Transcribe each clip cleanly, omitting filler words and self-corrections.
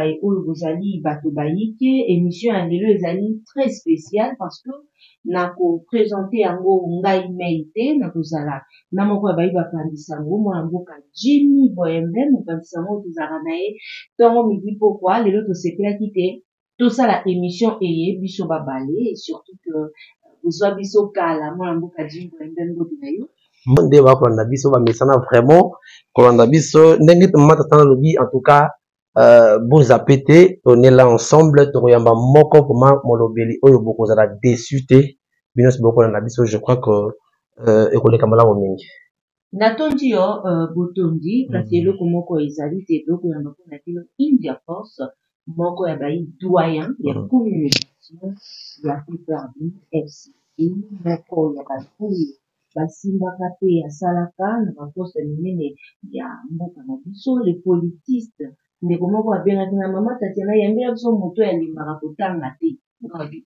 baye oyo bozali bato bayike émission ya lelo ezali très spéciale parce que nakoprésente yango ngai mei te nakozala na moko ya bayi bapandisa yango mwana mboka Jimmy Boyembe mopandisa yango tozalaka na ye ntongo midi pokwa lelo tosepelaki te tosala émission eye biso babale et surtout que bozwa biso kala mwana mboka Jimmy Boyembe mbote na yo nde bakolanda biso bamesana vraiment kolanda biso ndenge mama tata nalobi en tout cas bozape te on est là ensemble tokoyamba moko koma molobeli oyo bokozala déçu te bino nyonso bokolanda biso je crois que ekoleka malamu mingi natondi yo botondi kasi eloko moko ezali te bokoyamba mpona kino India Force moko ya bayi doyen ya communication ya PPRD FC moko ya bakuyi basimbaka pe asalaka na baposte minene ya mboka na biso le politiste ndeko moko abengaki na mama Tatiana yambela biso moto yalimbaka kotanga te ngabi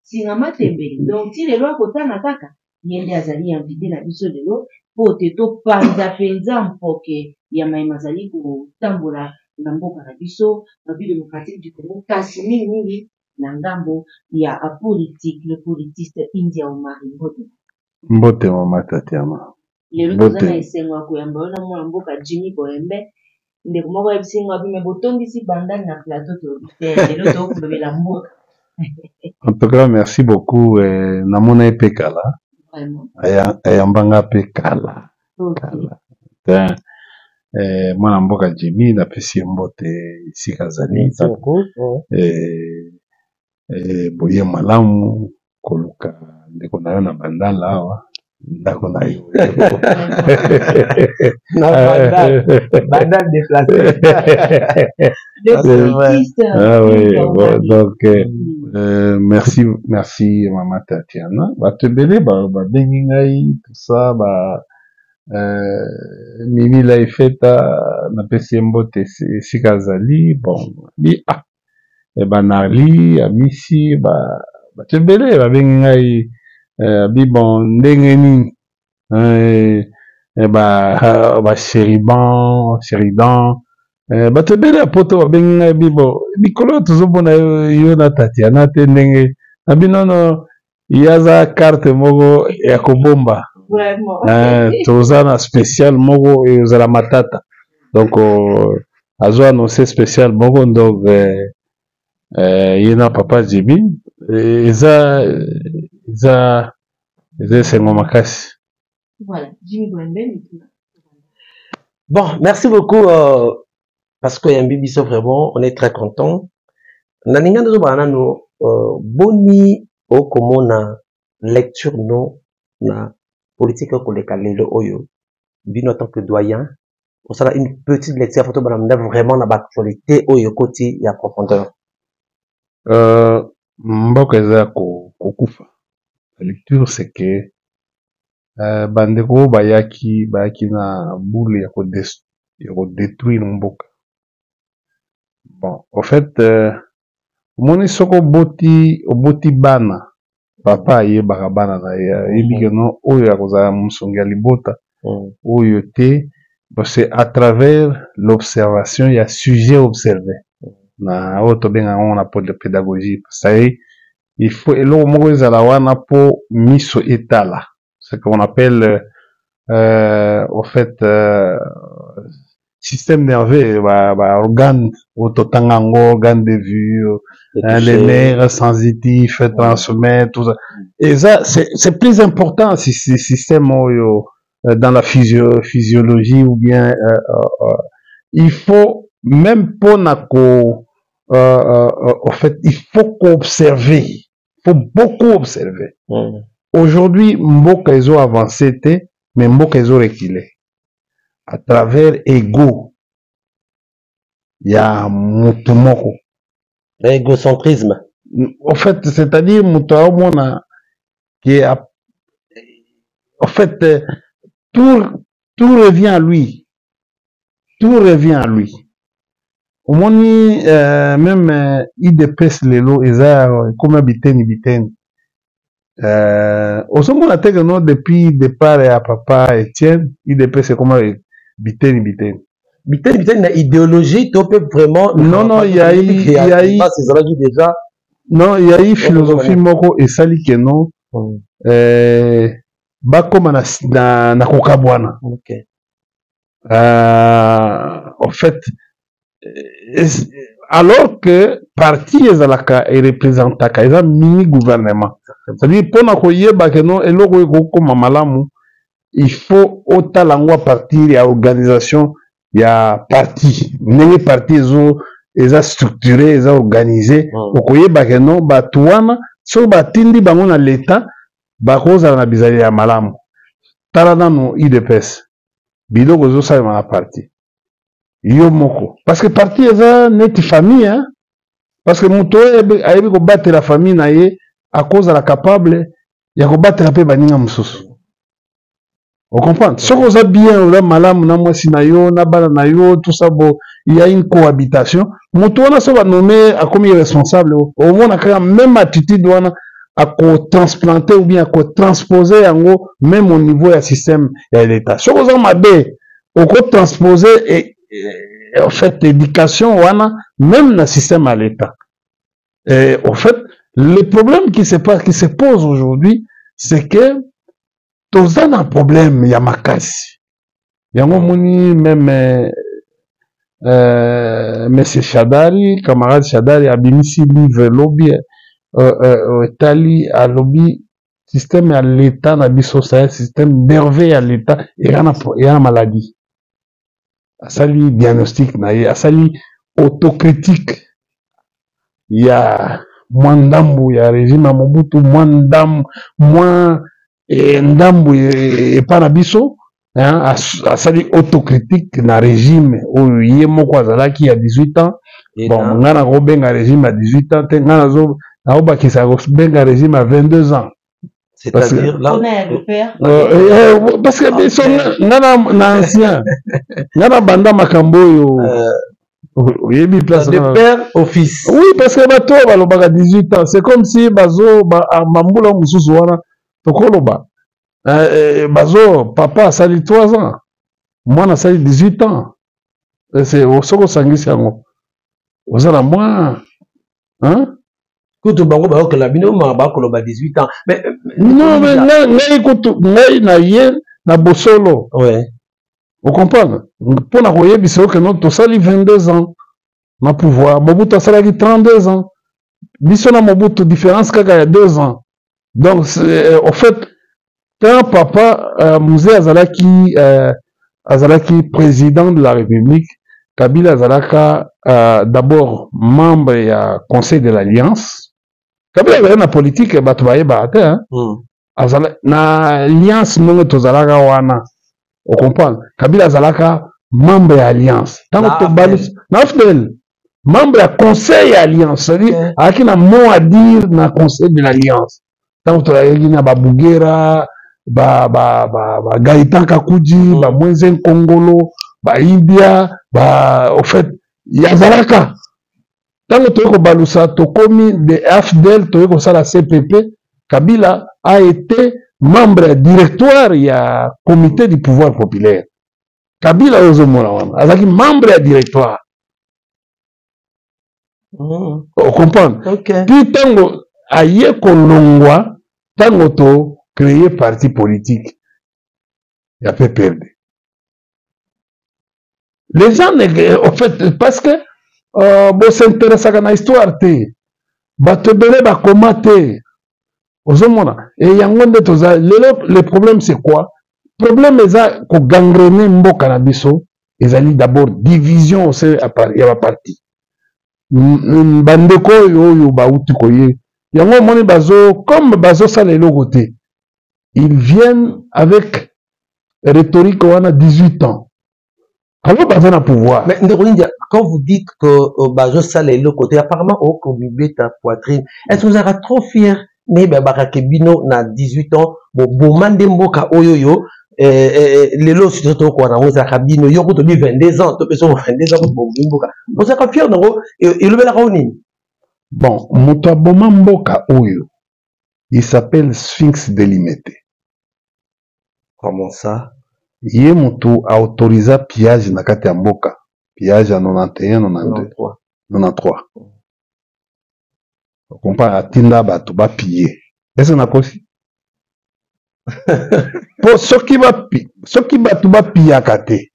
singa matembele donc ti lelo akotanga kaka ye nde azali invité na biso lelo po te topanza mpenza mpoke ya mayema azali kotambola na mboka na biso babi démocratique du Congo kasi mingimingi na ngambo ya politique le politiste India Omari mbote mama Tatiana lelo toza na esengo ya koyamba yo na mwana mboka Jimmy Boyembe ndeko moko yebisingo abi me botondisi bandani na plateau tolobi te lelo tokolobela mboka en tout cas merci beaucoup namona ye mpe kala ayambanga mpe kala mwana mboka Jimmy napesi ye mbote esika azali boye malamu koluka ndeko na yo na bandala awa ndako na yo bandal déplacé donc merci mama Tatiana bato ebele babengi ngai tout ça Mimi la efeta napesi ye mbote esika azali bon banali amisi bato ebele babengi ngai abi bon ndenge nini sheridan bato ebele ya poto babengi ngai bibo mikolo tozomona yo na Tatiana te ndenge na binono yaza carte moko ya kobomba toza na spécial moko ezala matata donc azo annoncer spécial moko donc ye na papa Jimmy eza esengo makasi. Voilà, Jimmy Boyembe. Bon, merci beaucoup parce que Yambi Biso vraiment, on est très content. Naninga ndozo banano boni o komona lecture no na politique koleka lelo oyo bino en tant que doyen on sera une petite lecture photo banamda vraiment na actualité oyo koti ya profondeur. Mboka eza kokufa. La lecture c'est que bandeko bayaki na boule ya détruire mboka. Bon, en fait moni soko oboti bana papa yebaka bana na ye yebike no oyo akozala musongi ya libota oyo te c'est à travers l'observation il y a sujet observé na oyo tobenga ngo na pédagogie ça y est il faut eloko moko ezala wana po miso etala ce qu'on appelle au fait système nerveux organe organe de vue les nerfs sensitifs transmettre tout ça et ça c'est plus important si ce système dans la physiologie ou bien il faut même pour nako en fait il faut qu'observer il faut beaucoup observer aujourd'hui mboka ezo avancé te mais mboka ezo reculé à travers ego ya mutu moko égocentrisme en fait c'est-à-dire mutu aomona qui en fait tout revient à lui omoni même IDPS lelo eza comme biteni osomona teke no depuis départ ya papa Etienne IDPS c'est comme biteni biteni na idéologie to peut vraiment non il y a déjà non il y a eu philosophie moko et sali que non bakoma na kokabwana. OK. En fait alors que parti ezalaka et représentaka eza mini gouvernement, c'est-à-dire pona koyeba que non eloko ekokoma malamu il faut otala ngo à partir ya organisation ya parti ndenge parti eza structuré eza organisé okoyeba que non bato wana soki batindi bango na leta bakozala na bizali ya malamu. Tala nano UDPS biloko ezosalema na parti yo moko parce que parti eza neti famille hein? Parce que moto ayebi kobatela famille na ye akozala capable ya kobatela mpe baninga mosusu. On comprend. Ce qu'on a bien, là, malam, na moi, sinayo, na bana na yo, tout ça, bon, il y a une cohabitation. Moto, on a ça va nommer à comme responsable. Au moins, on a quand même attitude, on a transplanter ou bien à transposer, en gros, même au niveau du système de l'État. Ce qu'on a mabé, on peut transposer et, en fait, l'éducation, on a même le système à l'État. Et, en fait, le problème qui se pose aujourd'hui, c'est que toza na problème ya makasi yango moni même monsieur Shadari camarade Shadari abimisi livre lobby etali alobi système ya l'état na biso ça système nerveux ya l'état et na maladie asali diagnostic na ye asali autocritique ya mwa ndambu ya régime ya Mobutu mwa ndambu epa na biso asali autocritique na régime oyo ye moko azalaki ya 18 ans bon nga na kobenga régime ya 18 ans te nga nakobakisa kobenga régime ya 22 ans. C'est-à-dire là parce que biso nga na ancien nga na banda makambo oyo oyebi place de père au fils. Oui, parce que bato balobaka 18 ans c'est comme si bazo bambula mosusu wana tokoloba bazo papa asali 3 ans mwana asali 18 ans c'est soko sangisi yango ozala mwa hein kutu bango bakoloba bino bakoloba 18 ans mais non mais ngai kutu ngai na ye na bosolo ouais on comprend pona koyebisa que non tosali 22 ans na pouvoir Mobutu asalaki 32 ans biso na Mobutu différence kaka ya 2 ans donc en fait quand papa Mzee azalaki président de la République, Kabila azalaka d'abord membre ya Conseil de l'Alliance. Kabila azalaki na politique bato bayeba te hein. Na alliance ndenge tozalaka wana. On comprend. Kabila azalaka membre ya alliance. Tango tobalus na FDL membre ya Conseil ya alliance, c'est-à-dire aki na mot à dire na Conseil de l'Alliance. Tango tozalaki na Babugera Gaïtan Kakuji, Mwenzen Kongolo, India, au fait, Yazalaka. Tant que tu balusa, tu commis de AFDEL, tu es la CPP, Kabila a été membre directoire, il y a comité du pouvoir populaire. Kabila Ozomona, azaki membre directoire. On comprend. Puis tango aye kolongwa, tango to créer parti politique, il y a peu perdu. Les gens, en fait, parce que bon s'intéresse à la histoire, te belé ba commenter. Et le problème c'est quoi? Le problème c'est que gangrener mboka na biso, ils allaient d'abord division au sein il y a parti. Bandeko yo ba uti koye. Yango moni bazo comme bazo ça les côté. Ils viennent avec rhétorique on a 18 ans. Alors pas un pouvoir. Mais quand vous dites que bazo ça les côté apparemment au comité ta poitrine, est-ce que vous êtes trop fier? Mais Barakebino na 18 ans, bon mandemboka oyoyo les lots surtout quoi na za kabino yoko to 22 ans to peso 22 ans bon mboka. Vous êtes fier donc et le bela kaoni. Bon, mutaboma mboka oyo. Il s'appelle Sphinx délimité. Comment ça? ye mutu autorisa pillage na kati ya mboka pillage ya 91 93 comprend atinda bato bapille ese nakosi po soki bato bapiyaka te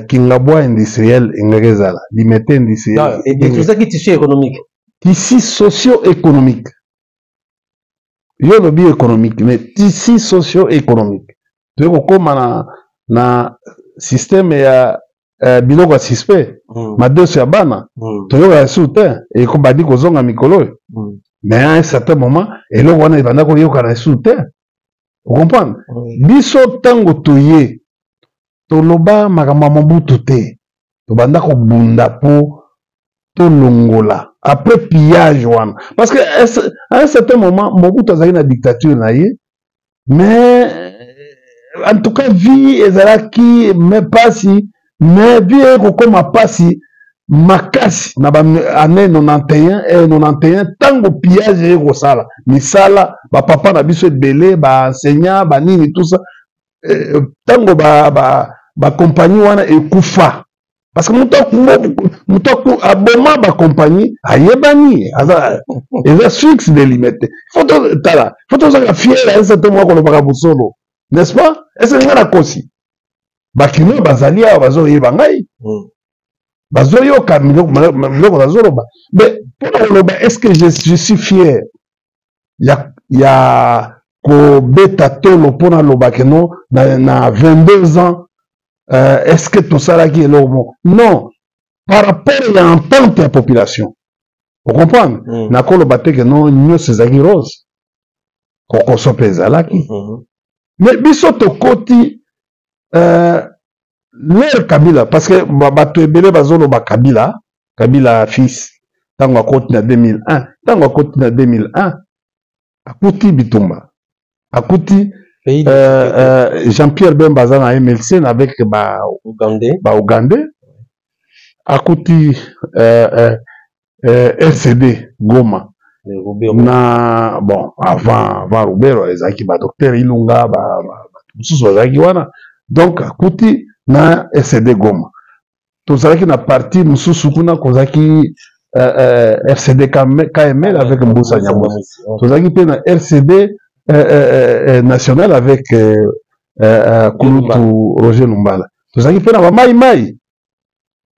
kingabwa industriel engenge ezala limete industriel ezaki tissu économique tissu socio-économique yo lobi économique mais tissu socio-économique toye kokóma na système ya biloko ya suspect madeso ya bana toyoka ya su te ekobandi kozonga mikolo oyo mais à un certain moment eloko wana ebanda koyoka na su te ocomprendre biso ntango toye toloba makambo ya mobutu te tobanda kobunda mpo tolongola après pillage wana parce que à un certain moment mobutu azalaki na dictature na ye mais en tout cas vie ezalaki me pasi mais vie ekokóma pasi makasi na baannée 91 ntango pillage ekosala misala bapapa na biso ebele baenseignant banini tout ça ntango bakompagnie wana ekufa parce que moto aboma bakompagnie ayebani eza fixe de limite faut tozala fiere ya certain moko kolobaka bosolo n'est-ce pas ese nga na kosi bakino bazali awa bazoyeba ngai bazoyoka biloko nazoloba mais mpona koloba est ce que je suis fier ya kobeta tolo mpona lobake no na 22 ans est ce que tosalaki eloko moko non par rapport ya entente ya population ocomprendre nakoloba te ke no nyonso ezalaki rose kokoso mpe ezalaki mais biso tokoti lere kabila parce que bato ebele bazoloba kabila fils ntango akoti na 2001 ntango akoti na 2001 akuti bitumba akuti Jean-Pierre Bemba aza na MLC avec ba-Ougandais akuti RCD Goma na bon avant Rubero ezalaki badocteur Ilunga mosusu bazalaki wana donc akuti na RCD Goma tozalaki na parti mosusu kuna kozalaki RCD KML avec Mbusa Nyamusi tozalaki mpe na RCD national avec Kulutu Roger Lumbala tozalaki mpe na bamaimai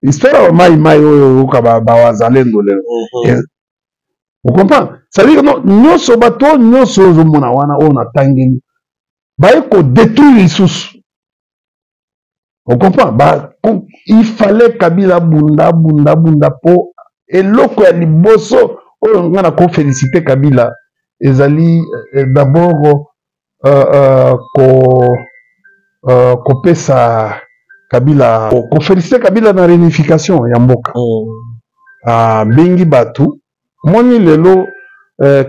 histoire ya bamaimai oyo oyoka bawazalendo lelo ocomprend c'est-à-dire nyonso bato nyonso ozomona wana oyo natangeli baye kodétruire lisusu ocomprend il fallait Kabila bunda po eloko ya liboso oyo nga na kofélicité Kabila ezali d'abord kopesa Kabila kofélicité Kabila na réunification ya mboka bengi batu moni lelo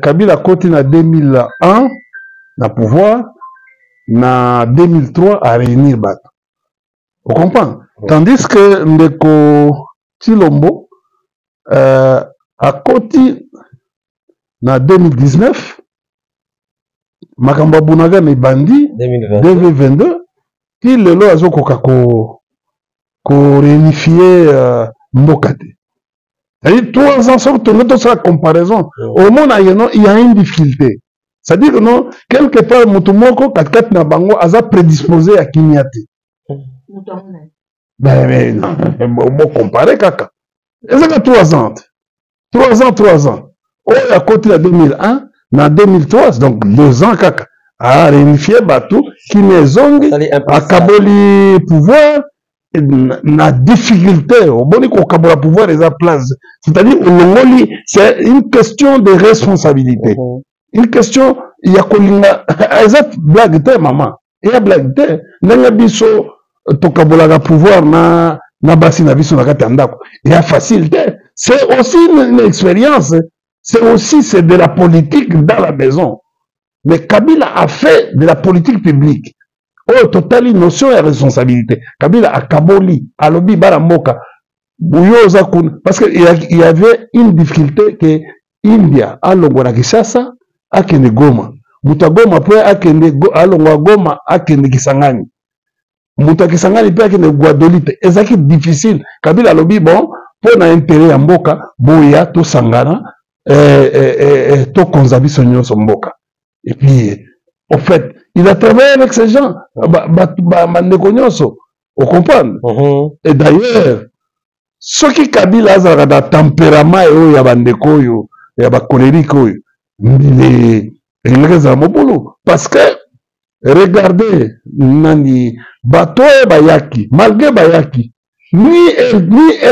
Kabila koti na 2001 na pouvoir na 2003 a réunir batu on comprend tandis que ndeko Tshilombo akoti na 2019 makambo abunaka na ebandi 2022 ti lelo azokoka ko-réunifier mboka te c'est-à-dire 3 ans soki tonge tosala comparaison omona yeno il y a une difficulté c'est-à-dire que non quelque part moto moko katikati na bango aza prédisposé ya kimia te bocompare kaka ezaka 3 ans 3 ans oyo akoti na 2001 na 2003 donc 2 ans kaka aréunifie bato kimia ezongi akaboli pouvoir na difficulté oboni kokabola pouvoir eza place c'est-à-dire olongoli c'est une question de responsabilité une question ya kolinga eza blague te mama eya blague te ndenge biso tokabolaka pouvoir na basi na biso na kati ya ndako eya facile te c'est aussi une expérience c'est de la politique dans la maison mais Kabila a fait de la politique publique oh totali notion ya responsabilité Kabila akaboli alobi bara mboka buyoza kuna parce que il y avait une difficulté que India alongwa na Kinshasa akende Goma muta Goma pe akende alongwa Goma akende Kisangani muta Kisangani pe akende Guadolite ezaki difficile Kabila lobi bon pour na intérêt ya mboka boya to sangana to konza biso nyonso mboka et puis au fait il a travaillé avec ces gens bandeko nyonso on comprend et d'ailleurs soki Kabila azalaka na tempérament oyo ya bandeko oyo ya bacolérique oyo mbile elingi ezala mobulu parce que regardez nani bato oyo bayaki malgré bayaki ni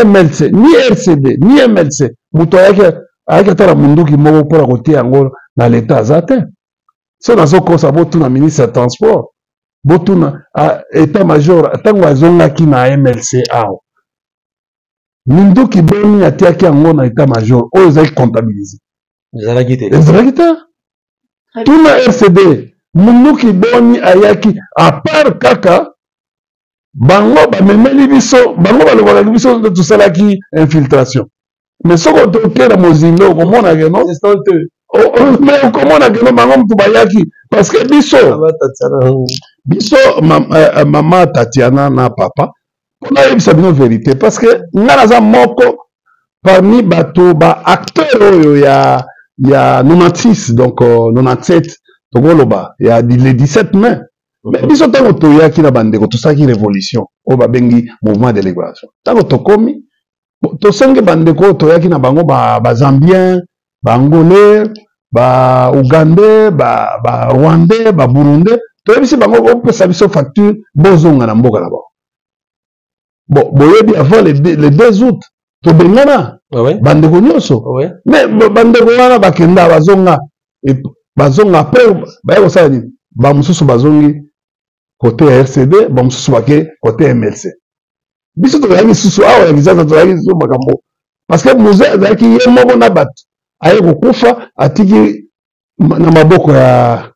MLC ni RCD ni MLC moto ayaki atala munduki moko mpona kotia yango na leta aza te so nazokosa botuna ministre ya transport botuna état major ntango azongaki na MLC awa minduki boni atiaki yango na état major oyo ezalaki comptabilise ezalaki te tuna RCD minduki boni ayaki à part kaka bango bamemeli biso bango balobaki biso tosalaki infiltration mais soko otoke na mozindo okomonake no mais okomonake no bango mutu bayaki parce que biso mama Tatiana na papa mpona yebisa bino vérité parce que nga naza moko parmi bato baacteur oyo ya 96 donc 97 tokoloba ya le 17 mai mais biso ntango toyaki na bandeko tosalaki révolution oyo babengi mouvement de libération ntango tokomi tosengi bandeko oyo toyaki na bango bazambien baangolais baougandais barwandais baburundais toyebisi bango opesa biso facture bozonga na mboka na bango bon boyebi avant le 2 août tobengana bandeko nyonso mais bandeko wana bakenda bazonga apres baya kosala nini bamosusu bazongi kote ya RCD bamosusu bake kote ya MLC biso tozalaki susu awa ya Kinshasa tozalaki susu makambo parce que moze azalaki ye moko na bato aye kokufa atiki na maboko ya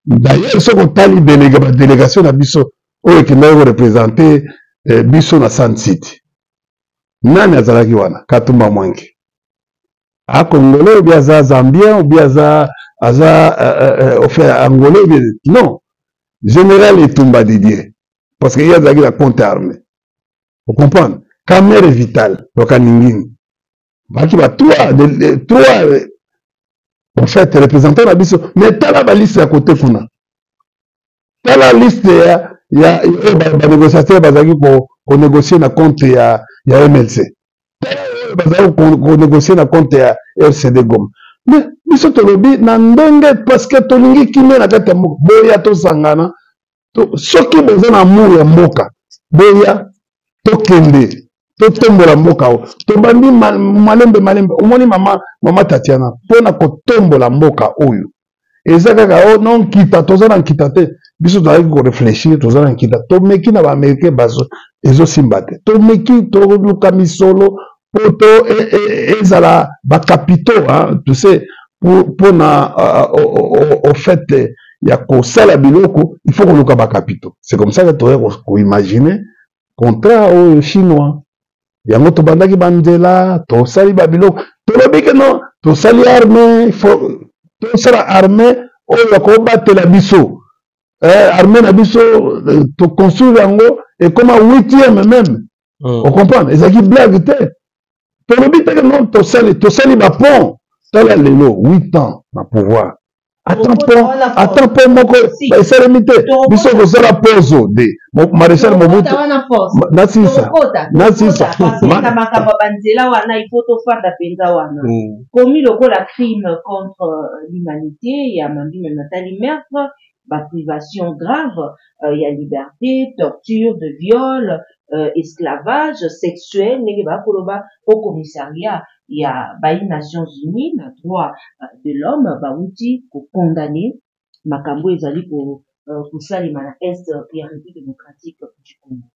d'ailleurs soki otali badélégation na biso oyo ekendaki korepresente biso na Sun City nani azalaki wana Katumba Mwangi akongolais obi aza zambien obi aza angolais obi non général Etumba Didier parce que ye azalaki na compte armé vous comprenez Kamere Vital Lokaningini baki ba trois en fait représentant na biso mais tala baliste ya côté kuna tala liste ya banégociateur bazalaki konégocier na compte ya MLC bazalaki konégocier na compte ya RCD Goma mais biso tolobi na ndenge parce que tolingi kimia na kati ya mboka boya tosangana soki boza na amour ya mboka boya tokende totombola mboka oyo tobandi malembe omoni mama Tatiana mpona kotombola mboka oyo eza kaka o non nkita toza na nkita te biso tozalaki korefléchir toza na nkita tomeki na baaméricain ezosimba te tomeki toluka misolo po to ezala bacapitaux tu sais mpona au fait ya kosala biloko il faut koluka bacapitaux c'est comme ça que toya koimagine contrat oyo chinois yango tobandaki banzela tosali babiloko tolobi ke non tosali armée tosala armée oyo bakobatela biso armée na biso toconstruire yango ekoma 8e même ocomprendre ezalaki blague te tolobi te ke non tosali bapont tala lelo 8 ans na pouvoir ata mpo moko esalemi te biso kosala pozo de maréchal Mobutu nasisa makambo banzela wana il faut tofanda mpenza wana komi lokola crime contre l'humanité ya mambime natali meurtre privation grave ya liberté torture de viol esclavage sexuel ndenge bakoloba au commissariat ya bayi Nations Unies na droit de l'homme bauti kokondane makambo ezali kosalema na est ya République démocratique du Congo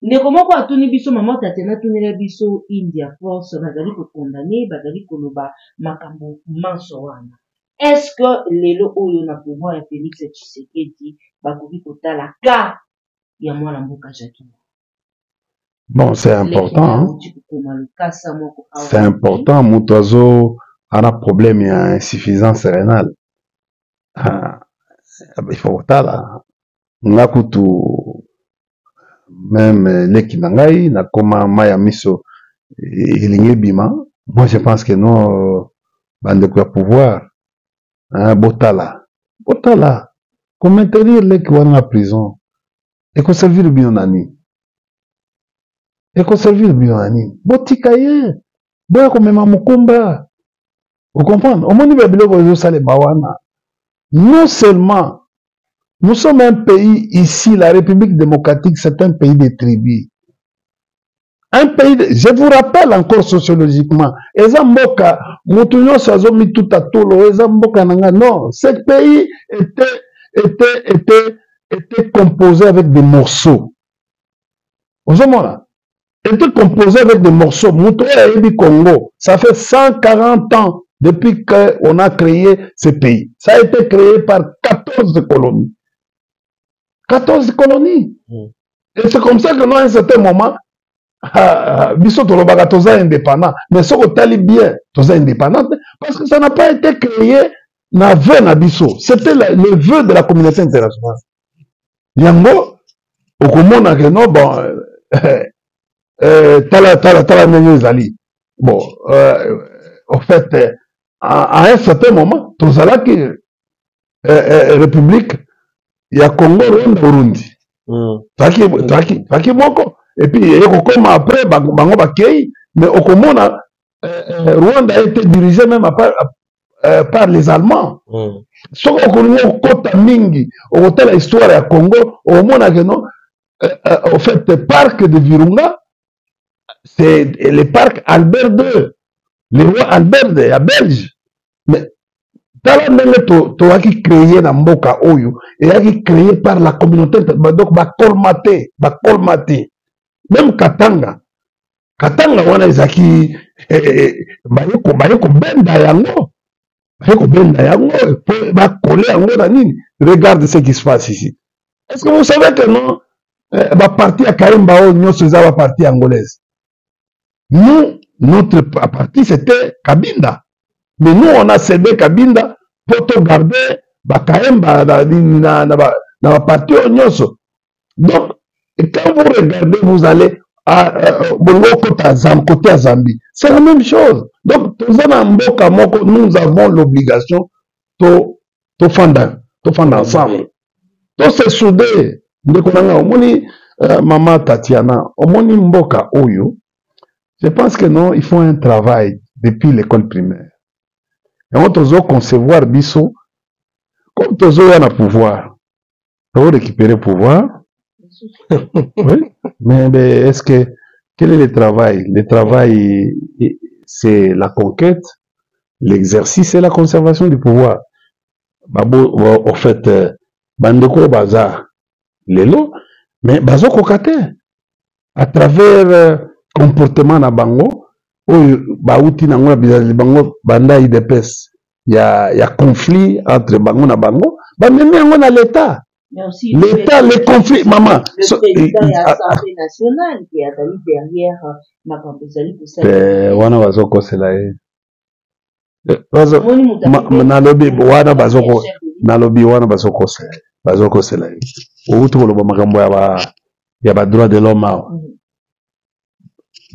ndeko moko atuni biso mama Tatiana atunela biso India Force bazali kokondane bazali koloba makambo manso wana est-ce que lelo oyo na pouvoir ya Félix Tshisekedi bakoki kotala ka ya mwana mboka Jacques? Bon, c'est important. C'est important. Moutazo a un problème, il y a insuffisance rénale. il faut kotala nga kutu même leki na ngai nakoma maya miso elingi bima. Moi je pense que non bandeko ya pouvoir botala ko maintenir leki wana na prison ekoservir bino nani, botika ye boya komema mokumba. Vous comprenez? Au monde de non seulement nous sommes un pays ici, la République démocratique, c'est un pays de tribus. Je vous rappelle encore sociologiquement, non, ce pays était composé avec des morceaux. Était composé avec des morceaux. Congo, ça fait 140 ans depuis qu'on a créé ce pays. Ça a été créé par 14 colonies. 14 colonies. Et c'est comme ça que nous, à un certain moment, Biso Tolobaka toza indépendant. Mais ce qu'on t'a bien, toza indépendant, parce que ça n'a pas été créé na vœu na Biso. C'était le vœu de la communauté internationale. Yango, au commun, non, bon, tala nezali. Bon, en fait, à un certain moment, tozala qui République, il y a Congo, Rwanda, Burundi. Taki moko. Et puis, il y a comme après, bango bakei, mais au Comona, Rwanda a été dirigé même par les Allemands. Ce qu'on connaît au Kota Mingi, au hôtel Histoire à Congo, au Mona Geno, au fait, le parc de Virunga, c'est le parc Albert II. Le roi Albert II, à Belge. Mais, tala ndenge toaki créé na mboka oyo, et aki créé par la communauté, donc bakolmate. Même Katanga wana ezaki bayeko benda yango, bakole yango na nini. Regarde ce qui se passe ici. Est-ce que vous savez que non, parti à Karimba o nyonso eza ba parti angolaise. Nous, notre parti c'était Kabinda. Mais nous, on a cédé Kabinda pour te garder Bakaemba na parti Onyoso. Donc, et quand vous regardez, vous allez côté à Zambie. C'est la même chose. Donc, nous avons l'obligation de fonder ensemble. Donc, c'est soudé. Maman Tatiana, Omoni Mboka Oyo, je pense que non, il faut un travail depuis l'école primaire. Et on doit concevoir Bisso comme Tozo a un pouvoir. Pour récupérer le pouvoir. Oui. Mais est-ce que quel est le travail? Le travail, c'est la conquête, l'exercice et la conservation du pouvoir. En fait, Bandeko Baza, Lelo, mais Bazo Kokate, à travers comportement na bango, Baouti Nangola Bango, Banda IDPS, il y a conflit entre bango na bango, même on a l'État. L'État, les conflits, maman. Le président de l'Assemblée nationale qui a fallu derrière Mapambozali pour ça. Wana bazoko c'est nalobi wana bazoko c'est là. Outu koloba makambo ya ba droit de l'homme.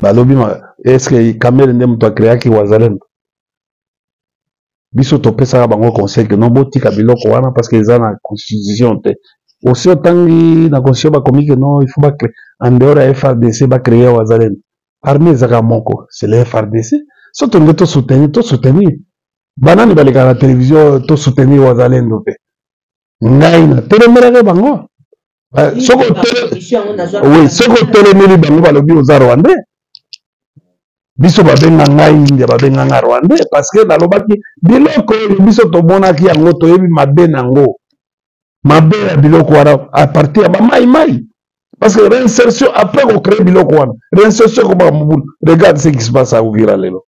Balobi est-ce que Kamel ndem to créaki wazalendo? Biso topesa bango conseil que non botika biloko wana parce que ils ont la constitution te. Aussi otangi na constitution ba komi que non il faut pas créer en dehors de FRDC ba créer wazalendo. Armée zaka moko, c'est le FRDC. Surtout on to soutenir. Banani baleka la télévision to soutenir wazalendo pe. Ngai na telemera bango. Soko telemeli bango balobi oza Rwandais. Biso babenga ngai India babenga nga Rwandais parce que nalobaki biloko biso tomonaki yango toyebi mabe nango mabe ya biloko wana à partir ya mai parce que réinsertion après qu'on crée biloko wana réinsertion comme Mobulu regarde ce qui se passe à Uvira lelo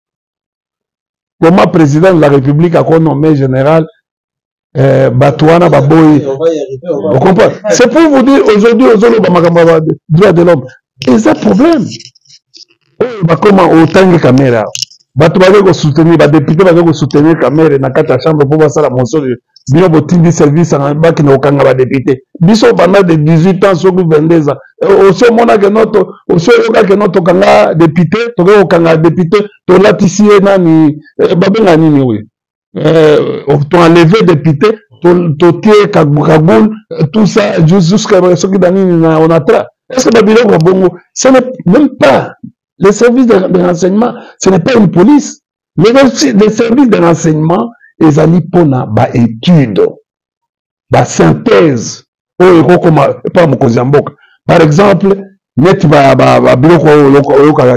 comment président de la République a nommé général Batouana Baboy vous comprenez c'est pour vous dire aujourd'hui aux droits de l'homme et c'est un problème. Comment autant de caméras, bato soutenir, député soutenir caméra na kata chambre pour passer la motion Bien botindi service en baki na okanga ba député. Biso pendant de 18 ans sur 22 ans. Aussi mona que notre aussi que notre kanga député, to okanga député, to latisi nani babenga nini oui. To enlever député, to tie kagoul, tout ça jusqu'à ce que dani on attra. Est-ce que Babylone va bongo? Ce n'est même pas les services de renseignement, ce n'est pas une police. Les services de renseignement, ils allaient pour la étude, la synthèse. Par exemple, net va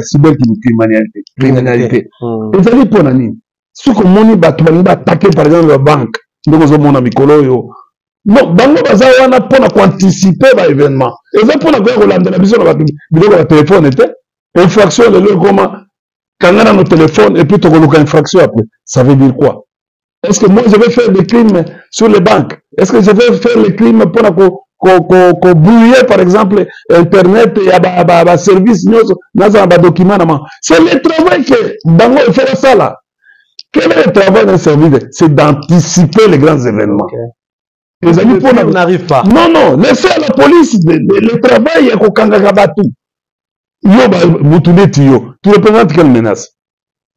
cybercriminalité. Ils allaient pour la nuit. Ce que mon va attaquer par exemple la banque, donc mon ami Koloyo. Non, bango bazawana pour anticiper l'événement. Ils ont pour la Rolande la vision de la téléphone était infraction de leur comment. Quand on a nos téléphones et puis tu as une infraction après, ça veut dire quoi? Est-ce que moi je vais faire des crimes sur les banques? Est-ce que je vais faire les crimes pour brouiller par exemple Internet et à service, document? C'est le travail que Bango fait ça là. Quel est le travail d'un service? C'est d'anticiper les grands événements. Okay. Les amis, on n'arrive pas. Non, non, laissez à la police le travail à Kokangagabatou. Tu représentes quelle menace?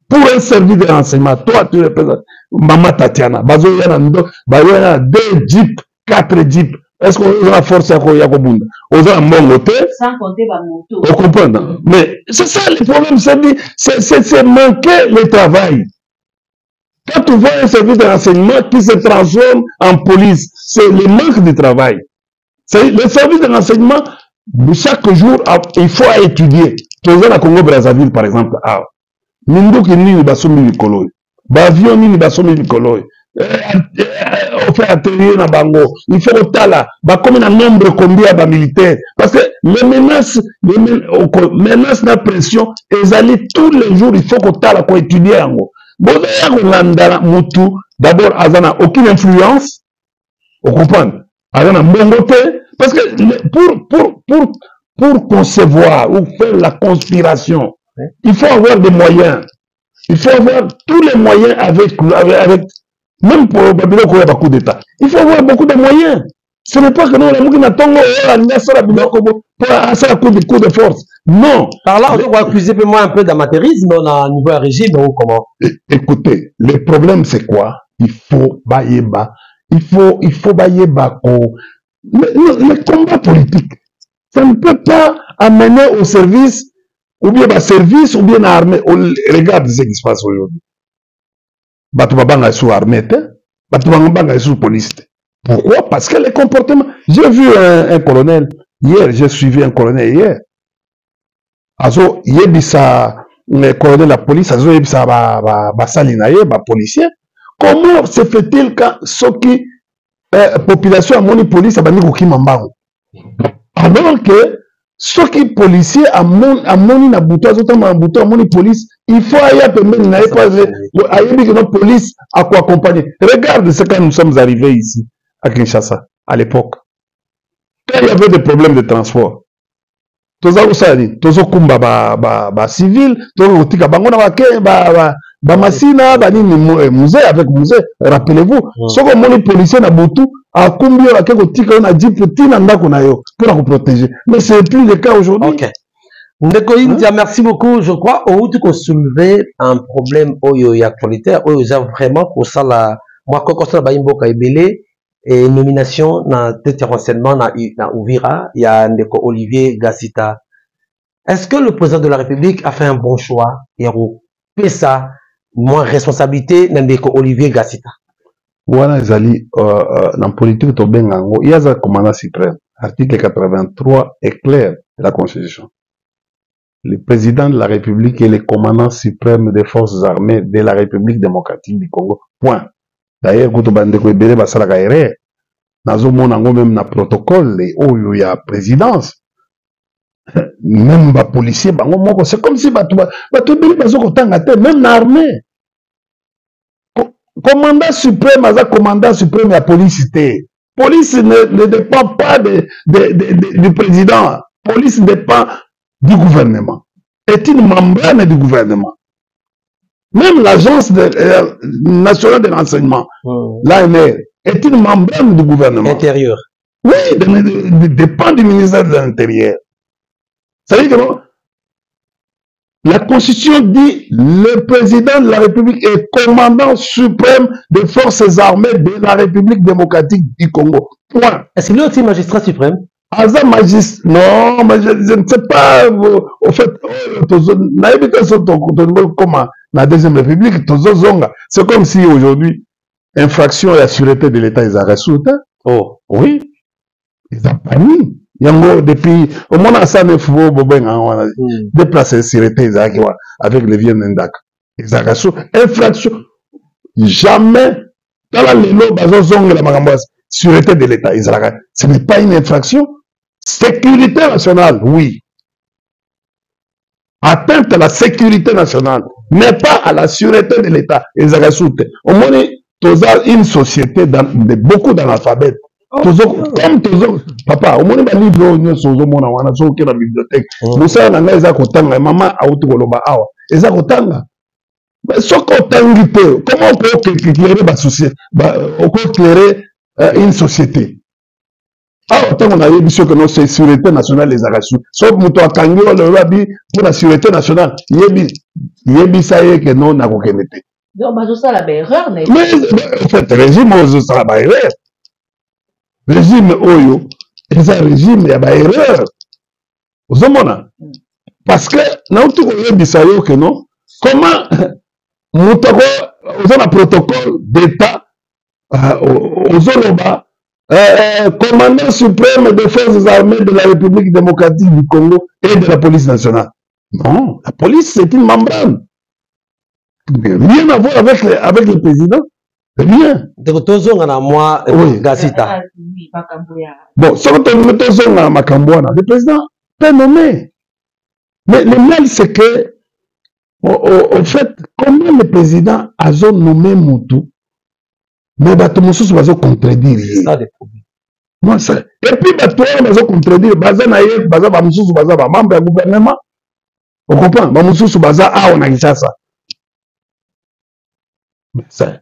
Pour un service de renseignement, toi tu représentes Maman Tatiana, Bazoyana 2 jeeps, 4 jeeps. Est-ce qu'on a la force à Koyakobunda? On a un bon moto. Sans compter ma moto. On comprend. Mais c'est ça le problème, c'est manquer le travail. Quand tu vois un service de renseignement qui se transforme en police, c'est le manque de travail. Le service de renseignement, chaque jour, il faut étudier. Président de Congo Brazzaville, par exemple, Minduki nini basomi likolo. Bavion nini basomi likolo. On fait atterrir na bango. Il faut otala. Comme un nombre combien de militaires. Parce que les menaces de pression, elles allaient tous les jours. Il faut otala pour étudier yango. D'abord, Azana aucune influence. Vous comprenez? Azana bongote. Parce que pour concevoir ou faire la conspiration, il faut avoir des moyens. Il faut avoir tous les moyens avec même pour Babylone qu'il y a beaucoup d'État. Il faut avoir beaucoup de moyens. Ce n'est pas que nous avons coup de force. Non. Par là, on va accuser un peu d'amateurisme au niveau régime ou comment? Écoutez, le problème c'est quoi? Il faut baïeba. Il faut baïeba. Le combat politique, ça ne peut pas amener au service ou bien à service ou bien à armée. Regarde ce qui se passe aujourd'hui. Batubabanga est sous armée, Batubabanga est sous police. Pourquoi? Parce que les comportements. J'ai vu un colonel hier, j'ai suivi un colonel hier. Azo yebisa le colonel de la police, azo yebisa basalinaye, policier. Comment se fait-il quand ceux qui population a moni police a bani kokimambango? Alors que ceux qui policiers à moni na buto azotama buto a moni police, il faut aller à pembeni na pas ayebi que notre police a quoi accompagner. Regarde ce que nous sommes arrivés ici à Kinshasa à l'époque. Quand il y avait des problèmes de transport, tozo kumba ba civil, tozo tika bango na ba masina ba nini musée avec musée, rappelez-vous, soko moni policier na butu a kumbi yo akeko tika na jeep tina ndako na yo pour la protéger. Mais c'est plus le cas aujourd'hui. OK. Ndeko India, merci beaucoup. Je crois au tu ko soulever un problème oyo ya actualité, oyo za vraiment pour ça la moi quand ça ba imboka ebele et nomination na tête de renseignement na Uvira, il y a Ndeko Olivier Gassita. Est-ce que le président de la République a fait un bon choix et fait ça moins responsabilité Ndeko Olivier Gassita? Wana ezali dans politique to bengango, il y a un commandant suprême. Article 83 est clair de la Constitution. Le président de la République est le commandant suprême des forces armées de la République démocratique du Congo. Point. D'ailleurs, quand on dit que basala kaire, nazo mona ngo même na protocole oyo ya présidence. Même ba policier bango moko, c'est comme si batu beli bazo kotanga te même na armée. Commandant suprême, commandant suprême de la police. Police ne dépend pas du président. Police dépend du gouvernement. Est une membrane du gouvernement. Même l'agence nationale de renseignement, l'ANR, est une membrane du gouvernement. Intérieur. Oui, dépend du ministère de l'Intérieur. Ça veut dire que la Constitution dit le président de la République est commandant suprême des forces armées de la République démocratique du Congo. Point. Est-ce qu'il est aussi magistrat suprême? Non, mais je ne sais pas. Au fait, comment la Deuxième République, c'est comme si aujourd'hui, infraction à la sûreté de l'État, ils ont reçu. Oh. Oui. Ils ont pas mis. Depuis, au moins, ça ne faut pas déplacer la sûreté avec les vieux Nendak. Ils ont reçu. Infraction. Jamais, dans la sûreté de l'État, ce n'est pas une infraction. Sécurité nationale, oui. Atteinte à la sécurité nationale, mais pas à la sûreté de l'État. Ils ont reçu. Au moins, une société de beaucoup d'analphabètes. Comme papa, au moins, il y a un livre sur la bibliothèque. Nous savons que les gens maman a autogoloba awa. Les gens mais ce qu'on comment on peut éclairer ma société, on peut éclairer une société. Ah, autant on a dit que notre sécurité nationale les a reçus. Sauf que nous avons pour la sécurité nationale, il y a ça que non n'a aucun été. Donc, ça la erreur, mais en fait, le régime, ça la erreur. Régime Oyo, c'est un régime, il y a une erreur. Vous avez parce que, nous avons que non, comment nous avons un protocole d'État aux Zoloba, commandant suprême des forces armées de la République démocratique du Congo et de la police nationale. Non, la police, c'est une membrane. Rien à voir avec le président. Rien. Oui. Gasita. Bon, si le président peut nommer. Mais le mal, c'est que, en fait, comment le président a nommé Moutou, mais Batomoussous va se contredire. C'est ça le problème. Moi, ça. Et puis, Batomoussous va se contredire. Batomoussous va se membre du gouvernement. On comprend? Batomoussous va se on a dit ça. Mais ça.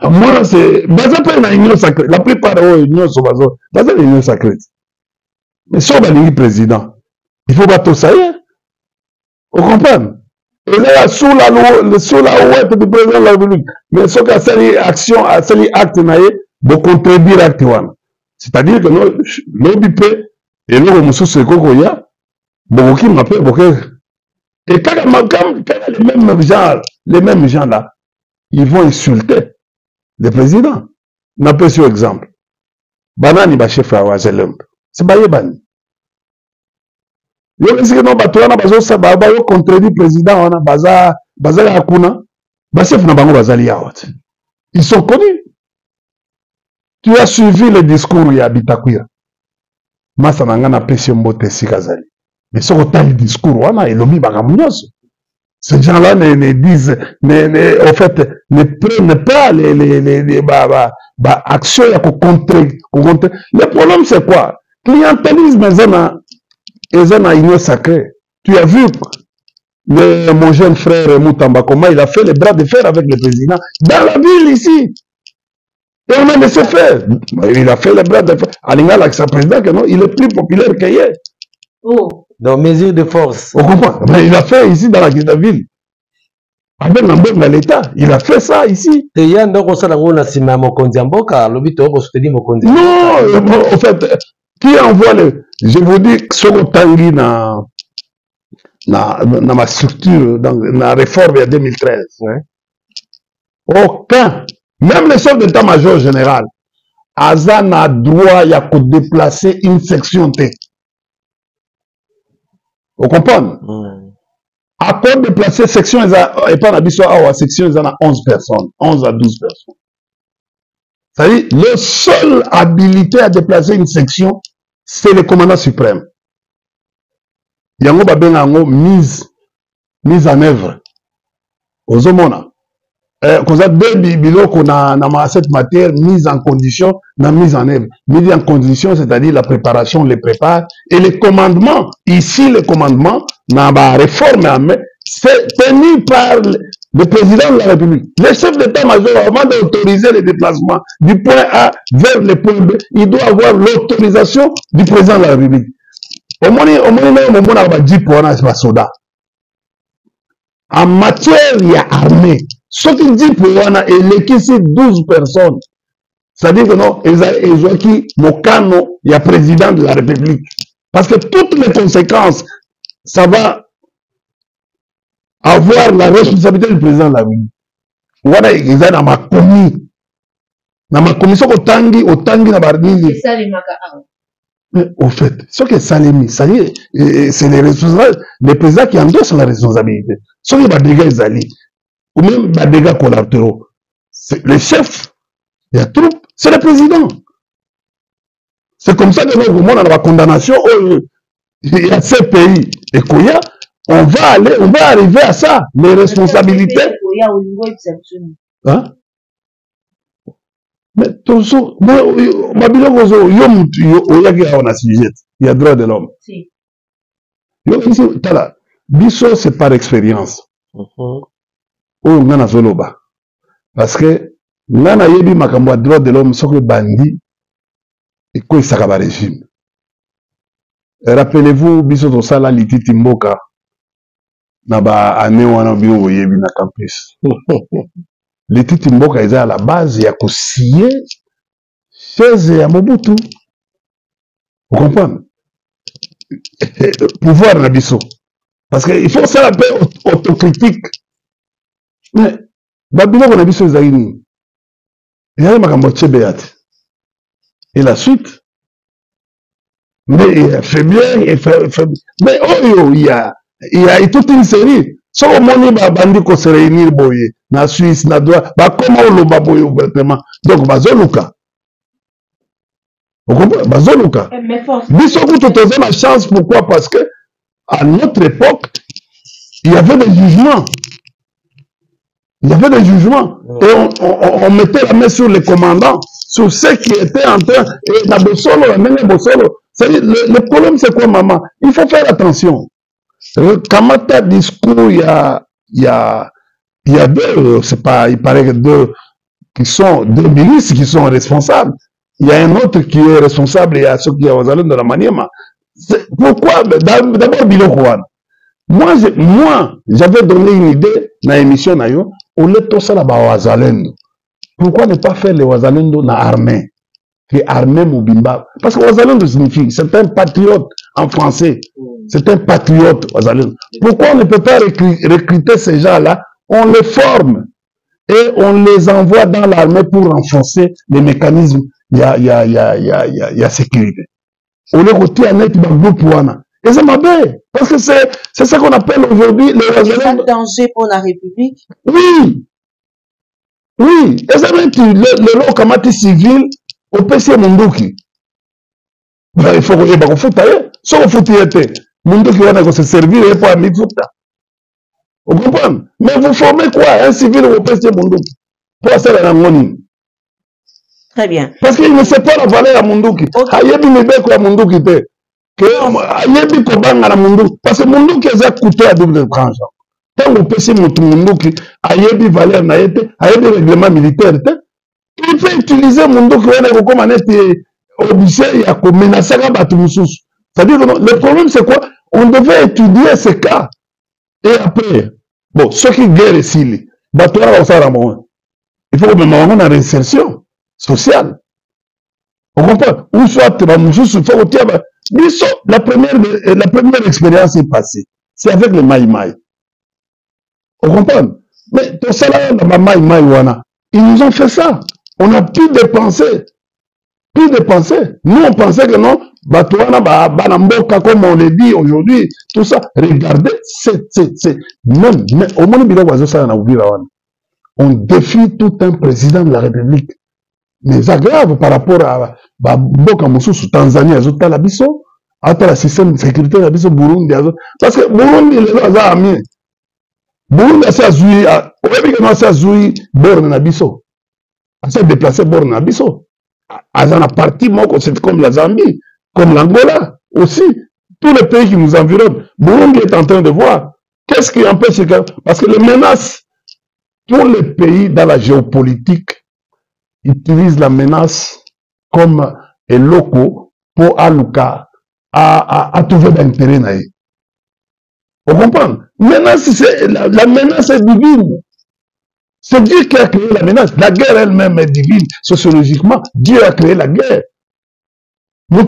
Moi, c'est. Baza pas une union sacrée. La plupart de l'union sont Baza une union sacrée. Mais si on va dire président, il faut battre ça. On comprend? Et là, sous la ouette du président de la République, mais ce qu'a fait action, a fait acte, de contredire acte. C'est-à-dire que l'OBP et l'Omusu Sekokoya, beaucoup m'appellent, beaucoup. Et quand les mêmes gens là, ils vont insulter le président. On a sur exemple. Banani ba chef à Wazelum. C'est pas Yébani. Yo est-ce que non batouana bazo sa ba yo contredit président on a baza akuna. Ba chef na bango bazali yaot. Ils sont connus. Tu as suivi le discours ya Bitakuya. Masa nanga na pesi mbote sikazali. Mais ce que le discours wana elobi bagamunyoso. Ces gens-là ne disent, en fait, ne prennent pas les actions à contrer. Le problème, c'est quoi? Clientélisme, ils ont une union sacrée. Tu as vu mon jeune frère Moutamba, comment il a fait les bras de fer avec le président dans la ville ici. Et on a laissé faire. Il a fait les bras de fer. Alingal avec sa président, que non, il est plus populaire qu'hier. Oh. Donc, mesure de force. On comprend. Mais il a fait ici dans la ville. Avec l'embauche de l'État. Il a fait ça ici. Et il y a un dossier dans le Sima Mokondiamboka, l'obito au soutenir Mokondiamboka. Non, en fait, qui envoie le. Je vous dis, ce que Tanguy dans ma structure, dans la réforme de 2013. Ouais. Aucun. Même le chef d'état-major général, Azan a droit à déplacer une section T. Vous comprenez? À quoi déplacer section, et pas la section, ils en ont 11 personnes, 11 à 12 personnes. C'est-à-dire, la seule habilité à déplacer une section, c'est le commandant suprême. Il y a une mise en œuvre. Aux hommes, quand ça deux bilots qu'on a dans cette matière, mise en condition, mise en œuvre. Mise en condition, c'est-à-dire la préparation, on les prépare. Et les commandements, ici, les commandements, dans la réforme, c'est tenu par le président de la République, le chef d'état-major, avant d'autoriser les déplacements du point A vers le point B, il doit avoir l'autorisation du président de la République. Au moins, on a dit pour un soldat. En matière, il y a armée. Ce qui dit pour Wana, il y a 12 personnes. C'est-à-dire que non, ils ont qui, Mokano, il y a président de la République. Parce que toutes les conséquences, ça va avoir la responsabilité du président de la République. Voilà, ils ont dans ma commission. Dans ma commission, au tangi, na barni. C'est ça les macarons. Au fait, ce que Salemi, ça y est, c'est les responsables, les présidents qui endossent la responsabilité. Ce qui est dégâts Zali, ou même les dégâts collatéraux. Le chef de la troupe, c'est le président. C'est comme ça que nous, on a la condamnation, il y a ces pays, et Koya, on va arriver à ça, les responsabilités. Au niveau exceptionnel. Hein? Mais tout ça, il y a droit de l'homme. Si. Biso, c'est par expérience. Parce que, nana yebi makambo droit de l'homme, ce que bandi, et quoi ça va régime. Rappelez-vous, biso to sala lititi mboka, na ba ane wana bio yebi na campus. Lititi mboka eza à la base ya kosiye chaise ya Mobutu. Vous comprenez? Pouvoir na biso. Parce qu'il faut faire un peu autocritique. Mais, babino qu'on a biso zaini. Il y a makambo tchebeyate. Et la suite. Mais il fait bien, il fait bien. Mais oh, il y a toute une série. So moni ba bandi ko se réunir boye na Suisse na droit ba comment on loba boye ouvertement. Donc bazoluka. Vous comprenez? Bazoluka. Biso ku totoza la chance, pourquoi? Parce que à notre époque, il y avait des jugements. Il y avait des jugements. Et on mettait la main sur les commandants, sur ceux qui étaient en train et la Bossolo, la même Bossolo. Le problème c'est quoi, maman? Il faut faire attention. Kamata discours, il y a deux, c'est pas, il paraît que deux ministres qui sont responsables. Il y a un autre qui est responsable, il y a ceux qui sont aux allons de la Maniema. Pourquoi? D'abord, Bilokouane. Moi, j'avais donné une idée dans l'émission, on est tous à la Wazalendo. Pourquoi ne pas faire les Wazalendo dans l'armée? Que armée Moubimba. Parce que Wazalendo signifie, c'est un patriote en français. C'est un patriote, Wazalendo. Pourquoi on ne peut pas recruter ces gens-là? On les forme et on les envoie dans l'armée pour renforcer les mécanismes. Il y a sécurité. On est côté à net groupe Wana. Et c'est ma belle. Parce que c'est ce qu'on appelle aujourd'hui le Wazalendo. C'est un danger pour la République. Oui. Oui. Et c'est même le lot kamati civil au PC Munduki. Il faut que je foute. Si on fout, Munduki va se servir pour un fouta. Vous comprenez? Mais vous formez quoi? Un civil au PC Munduki. Pour ça, la monnaie. Très bien. Parce qu'il ne sait pas la valeur à Munduki. Ayebi Mibeko à Munduki. Ayebi Kobanga à Munduki. Parce que Munduki est un couteau à double tranchant. Tant que PC Munduki, Ayebi valeur naïte, Ayebi règlement militaire. Il peut utiliser Munduki comme un obligé à menacer à Batumusus. C'est-à-dire que le problème c'est quoi? On devait étudier ces cas. Et après, bon, ceux qui guerrent ici, il faut que nous ayons une réinsertion sociale. On comprend? Ou soit, la première expérience est passée. C'est avec le Maï Maï. On comprend? Mais tout ça là, dans Maï Maï Wana, ils nous ont fait ça. On a pu dépenser. Nous, on pensait que non, Batouana, Banamboka, comme on le dit aujourd'hui, tout ça. Regardez, même, au moins, on défie tout un président de la République. Mais c'est grave par rapport à Mboka Moussou, Tanzanie, Azota Labiso, à le système de sécurité Labiso, Burundi, parce que Burundi, les gens ont mis. Burundi, c'est Azoui, au même que c'est Azoui, Borne Nabiso. C'est déplacé Borne Nabiso. Azana partie, c'est comme la Zambie, comme l'Angola aussi. Tous les pays qui nous environnent. Burundi est en train de voir. Qu'est-ce qui empêche que... Parce que les menaces tous les pays dans la géopolitique utilisent la menace comme un loco pour aluka à trouver d'intérêt. Vous comprenez? La menace est divine. C'est Dieu qui a créé la menace. La guerre elle-même est divine. Sociologiquement, Dieu a créé la guerre. Non,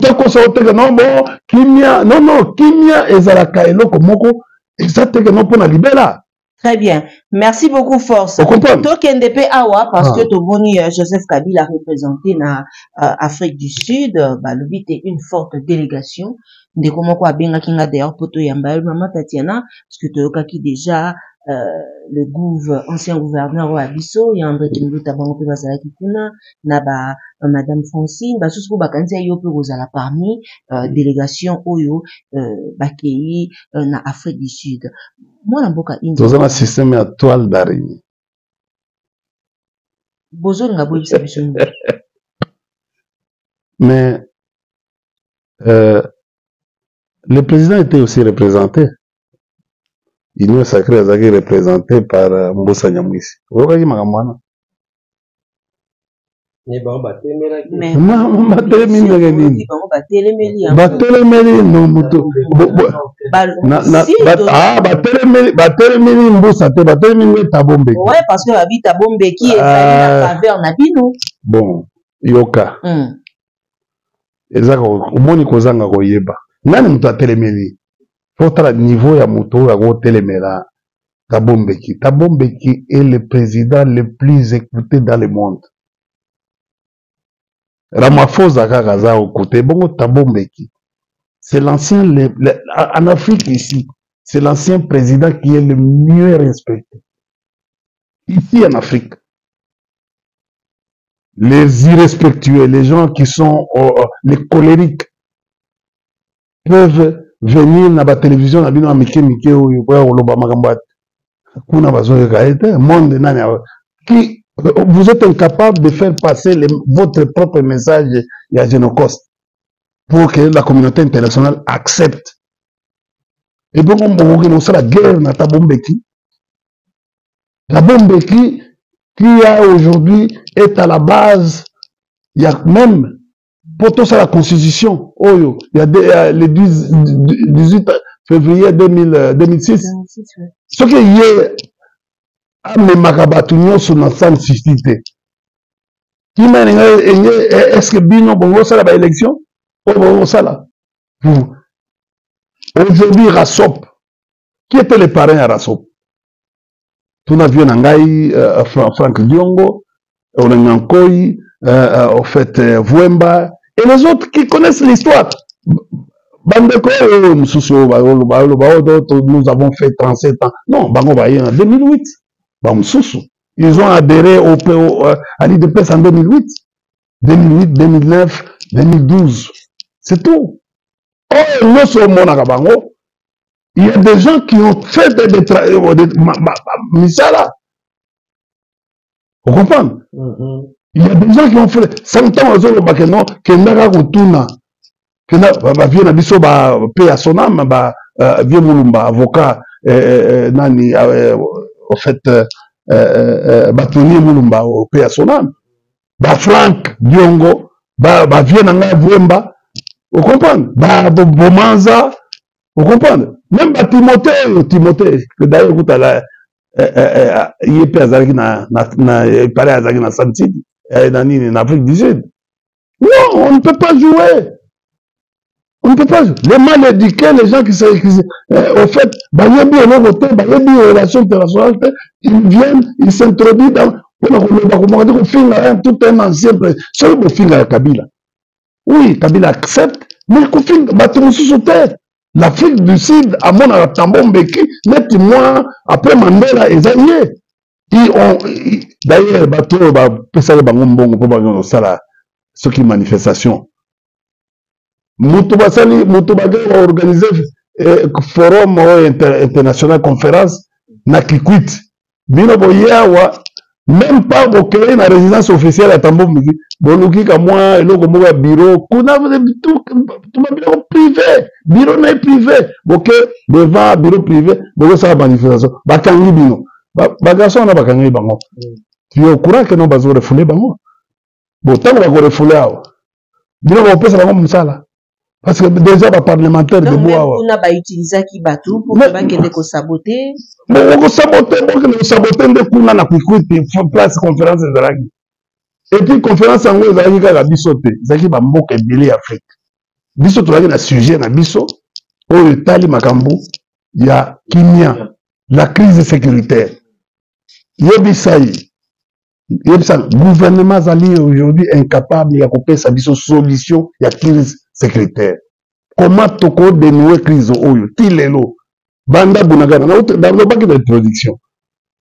kimia ezalaka eloko moko exactement non pour la libérer. Très bien. Merci beaucoup, Force. Tokendepe Awa, parce que Toboni Joseph Kabila a représenté na Afrique du Sud, le but est une forte délégation. De comment quoi bien kinga d'ailleurs poto yamba maman Tatiana, parce que Toyoka qui déjà le ancien gouverneur wa Abisso, il y a André Kimbo Tabango Bazala Kikuna, naba Madame Francine, Basusku Bakanza Yope Rosala parmi délégation Oyo Bakei na Afrique du Sud. Moi na mboka India. Dans un système à toile d'araignée. Bozo nga boyi biso. Mais le président était aussi représenté. L'Union sacrée a été représentée par Mbosa Nyamwisi. Vous voyez, Magamwana? Mais bon, parce que habite à Bombe qui est à travers Nabino. Bon, Yoka. Ezako, umoni kozanga koyeba. Nani mutu atelemeli? Faut niveau ya mutu ya kotelemela. Tabombeki. Tabombeki est le président le plus écouté dans le monde. Ramaphosa Kakaza au côté, bon, Tabombeki. C'est l'ancien, en Afrique ici, c'est l'ancien président qui est le mieux respecté. Ici en Afrique. Les irrespectueux, les gens qui sont les colériques, peuvent venir dans la télévision, qui vous êtes incapable de faire passer votre propre message à Génocoste pour que la communauté internationale accepte. Et donc, on sait la guerre dans Tabombeki. Tabombeki, qui a aujourd'hui est à la base, il y a même, pour tout ça, la constitution, il y a le 18 février 2006. Ce qui est mais Makabatu nyonso na san suscité. Qui mène est-ce que bino bongo sala ba élection ou bongo sala? Aujourd'hui Rassop, qui était le parrain à Rassop? Tout n'a vu Nangai, Franck Diongo, Olengankoi, en fait Vouemba et les autres qui connaissent l'histoire. Bandeko nous avons fait 37 ans. Non, Bango Baye en 2008. Ils ont adhéré à l'IDPS en 2008, 2009, 2012. C'est tout. Oh, nous sommes Monacabango. Il y a des gens qui ont fait des misala. Vous comprenez? Il y a des gens qui ont fait 100 ans aux autres que Naga Rotuna, que Vien Abisso, paix à son âme, Vien Moulumba, avocat, Nani, au fait, Batoni Moulumba, au paix à son âme, Franck Diongo, Vien Anga Vouemba, vous comprenez? Bomanza, vous comprenez? Même Timothée, que d'ailleurs, vous avez il est Azaki na paré Azaki na Santidi, en Afrique du Sud. Non, on ne peut pas jouer. On ne peut pas jouer. Les mal éduqués, les gens qui sont, au fait, les relations internationales, ils viennent, ils s'introduisent dans, tout un ancien président. C'est le film Kabila. Oui, Kabila accepte, mais le film, l'Afrique du Sud, à mon Tambombeki, net moi, après Mandela, et Zanier. D'ailleurs, bateau, pesale bangombongo, pour bangombongo, ça ce qui manifestation. Moutoubassali, Moutoubaga a organisé forum international conférence, na Kikwit. Bino boyawa, même pas pour créer une résidence officielle à Tambombeki. Boluki ka moi, eloko moka bureau, kuna tout bureau privé, bureau n'est privé. Ok, devant bureau privé, boko sa manifestation. Bakangi bino. Bagason na bakangi bango. Tu es au courant que non bazo refoulé bango. Bon, tant qu'on va refoulé awa. Bino ba opesa bango musala. Parce que déjà ba parlementaire de bois. Donc on a ba utiliser qui batou pour que ba kende ko saboter. Mais ko saboter, ko saboter de kuna na kuikuti place conférence de Zalaki. Et puis conférence en gros Zalaki ka biso te. Zalaki ba mboka ebele Afrique. Biso to na sujet na biso o etali makambo ya kimia, la crise sécuritaire. Yebisai. Le gouvernement Zali est aujourd'hui incapable de couper sa solution à la crise sécuritaire. Comment toko dénouer la crise oyo? Tilelo. Banda Bunagana. Dans le bac de production.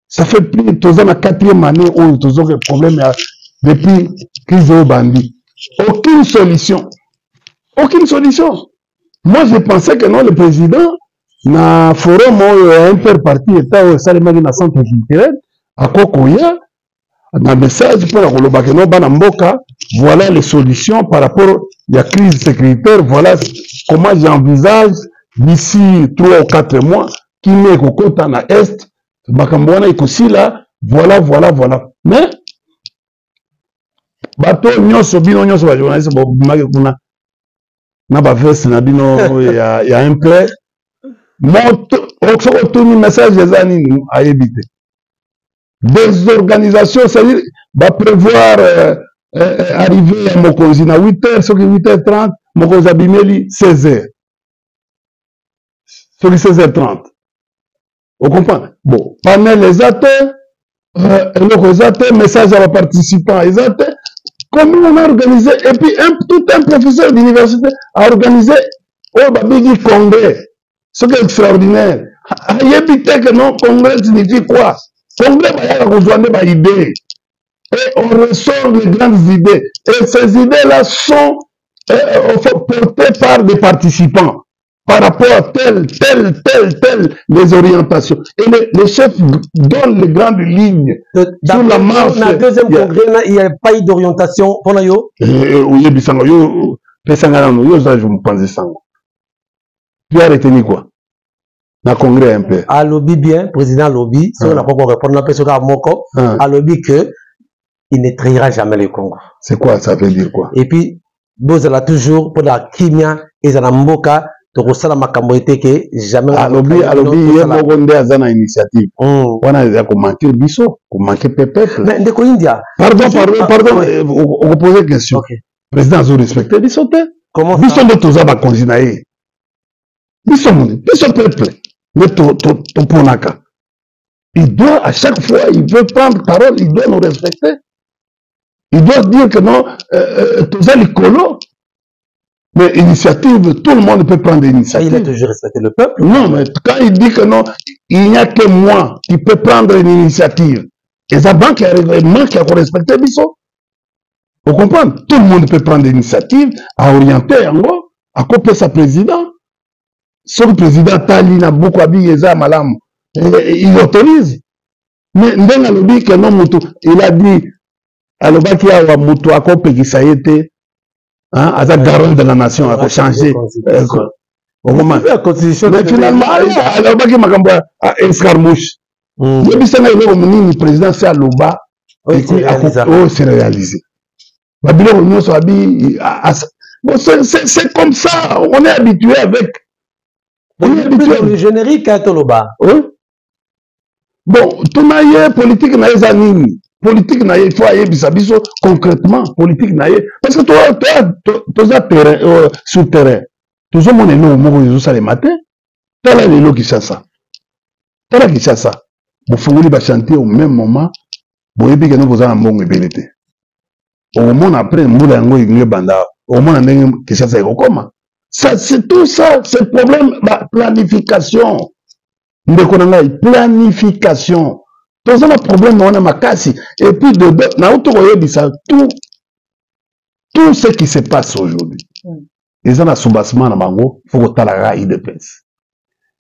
Ça fait plus de 4e année où ils ont des problèmes depuis la crise au bandit. Aucune solution. Aucune solution. Moi, je pensais que non, le président, na forum interparti, état au Salement de la centre culturel, à Kokoya, dans le message pour la Mboka, voilà les solutions par rapport à la crise sécuritaire, voilà comment j'envisage d'ici 3 ou 4 mois, qui n'est qu'au côté à l'Est, Bakambouana et aussi là, voilà. Mais, bateau, nyonso bino, nyonso, ba journaliste, kuna, na ba veste, na bino, y a un plaid. Monte, au message des années à éviter. Des organisations, c'est-à-dire, va prévoir arriver à Mokozi à 8h, ce qui est 8h30, Mokozi à Bimeli, 16h. Ce qui est 16h30. Vous comprenez? Bon, panel les athées, les athées, message à la participant, les athées, comment on a organisé, et puis tout un professeur d'université a organisé au Babigi Congrès. Ce qui est extraordinaire. Il y a que non, Congrès signifie quoi? Congrès, il y a des idées. Et on ressort les grandes idées. Et ces idées-là sont portées par des participants par rapport à telle, les orientations. Et les chefs donnent les grandes lignes sur la marche. Dans le deuxième congrès, il n'y a pas eu d'orientation pour nous. Oui, je me pense ça. Tu as retenu quoi? Dans le congrès un peu. À lobby bien, président lobby, si on n'a pas répondre, on a personne à Moko, à lobby que il ne trahira jamais le Congo. C'est quoi, ça veut dire quoi? Et puis, vous allez toujours pour la Kimia et la Mboka, de Rossala Makamboete que jamais. À lobby, il y a Mogonde à Zana initiative. On a manqué le biseau, on manqué peuple. Mais de India. Pardon, on pose une question. Président, vous respectez biseau? Comment ça? Biseau de tous à Konzinae. Biseau peuple. Mais ton ponaka. Il doit, à chaque fois, il veut prendre parole, il doit nous respecter. Il doit dire que non, tous les colos. Mais initiative, tout le monde peut prendre l'initiative. Il a toujours respecté le peuple. Non, mais quand il dit que non, il n'y a que moi qui peut prendre une initiative. Et ça banque qui a respecté Bisso. Vous comprenez? Tout le monde peut prendre l'initiative à orienter en gros, à couper sa président. Son président Tali n'a beaucoup habillé ça, madame. Il autorise. Mais Ndenga le dit que non, il a dit, alors qu'il y a Moutou à couper qui ça a été, hein, à la garant de la nation, à changer. La constitution. Mais finalement, alors qu'il m'a à escarmouche. Il y a le président, c'est à l'Oba, et puis c'est réalisé. C'est comme ça, on est habitué avec. Le générique à Toloba. Bon, tout n'a politique n'a pas nini. Politique n'a il faut aller bisabiso concrètement. Politique n'a parce que toi as terrain sur terrain. Tous mon est là au ça le matin. T'as là les lots qui ça. T'as là qui ça. Vous faites les chanter au même moment. Vous voyez que nous vous avons un bon ébélité. Au moment après, nous l'avons eu banda. Au moment où que ça comment. Ça, c'est tout ça, c'est le problème de la planification. Planification. Tout ça, le problème, on a ma casse. Et puis, tout ce qui se passe aujourd'hui. Ils ont un soubassement dans Bango, il faut que tu aies la IDPS.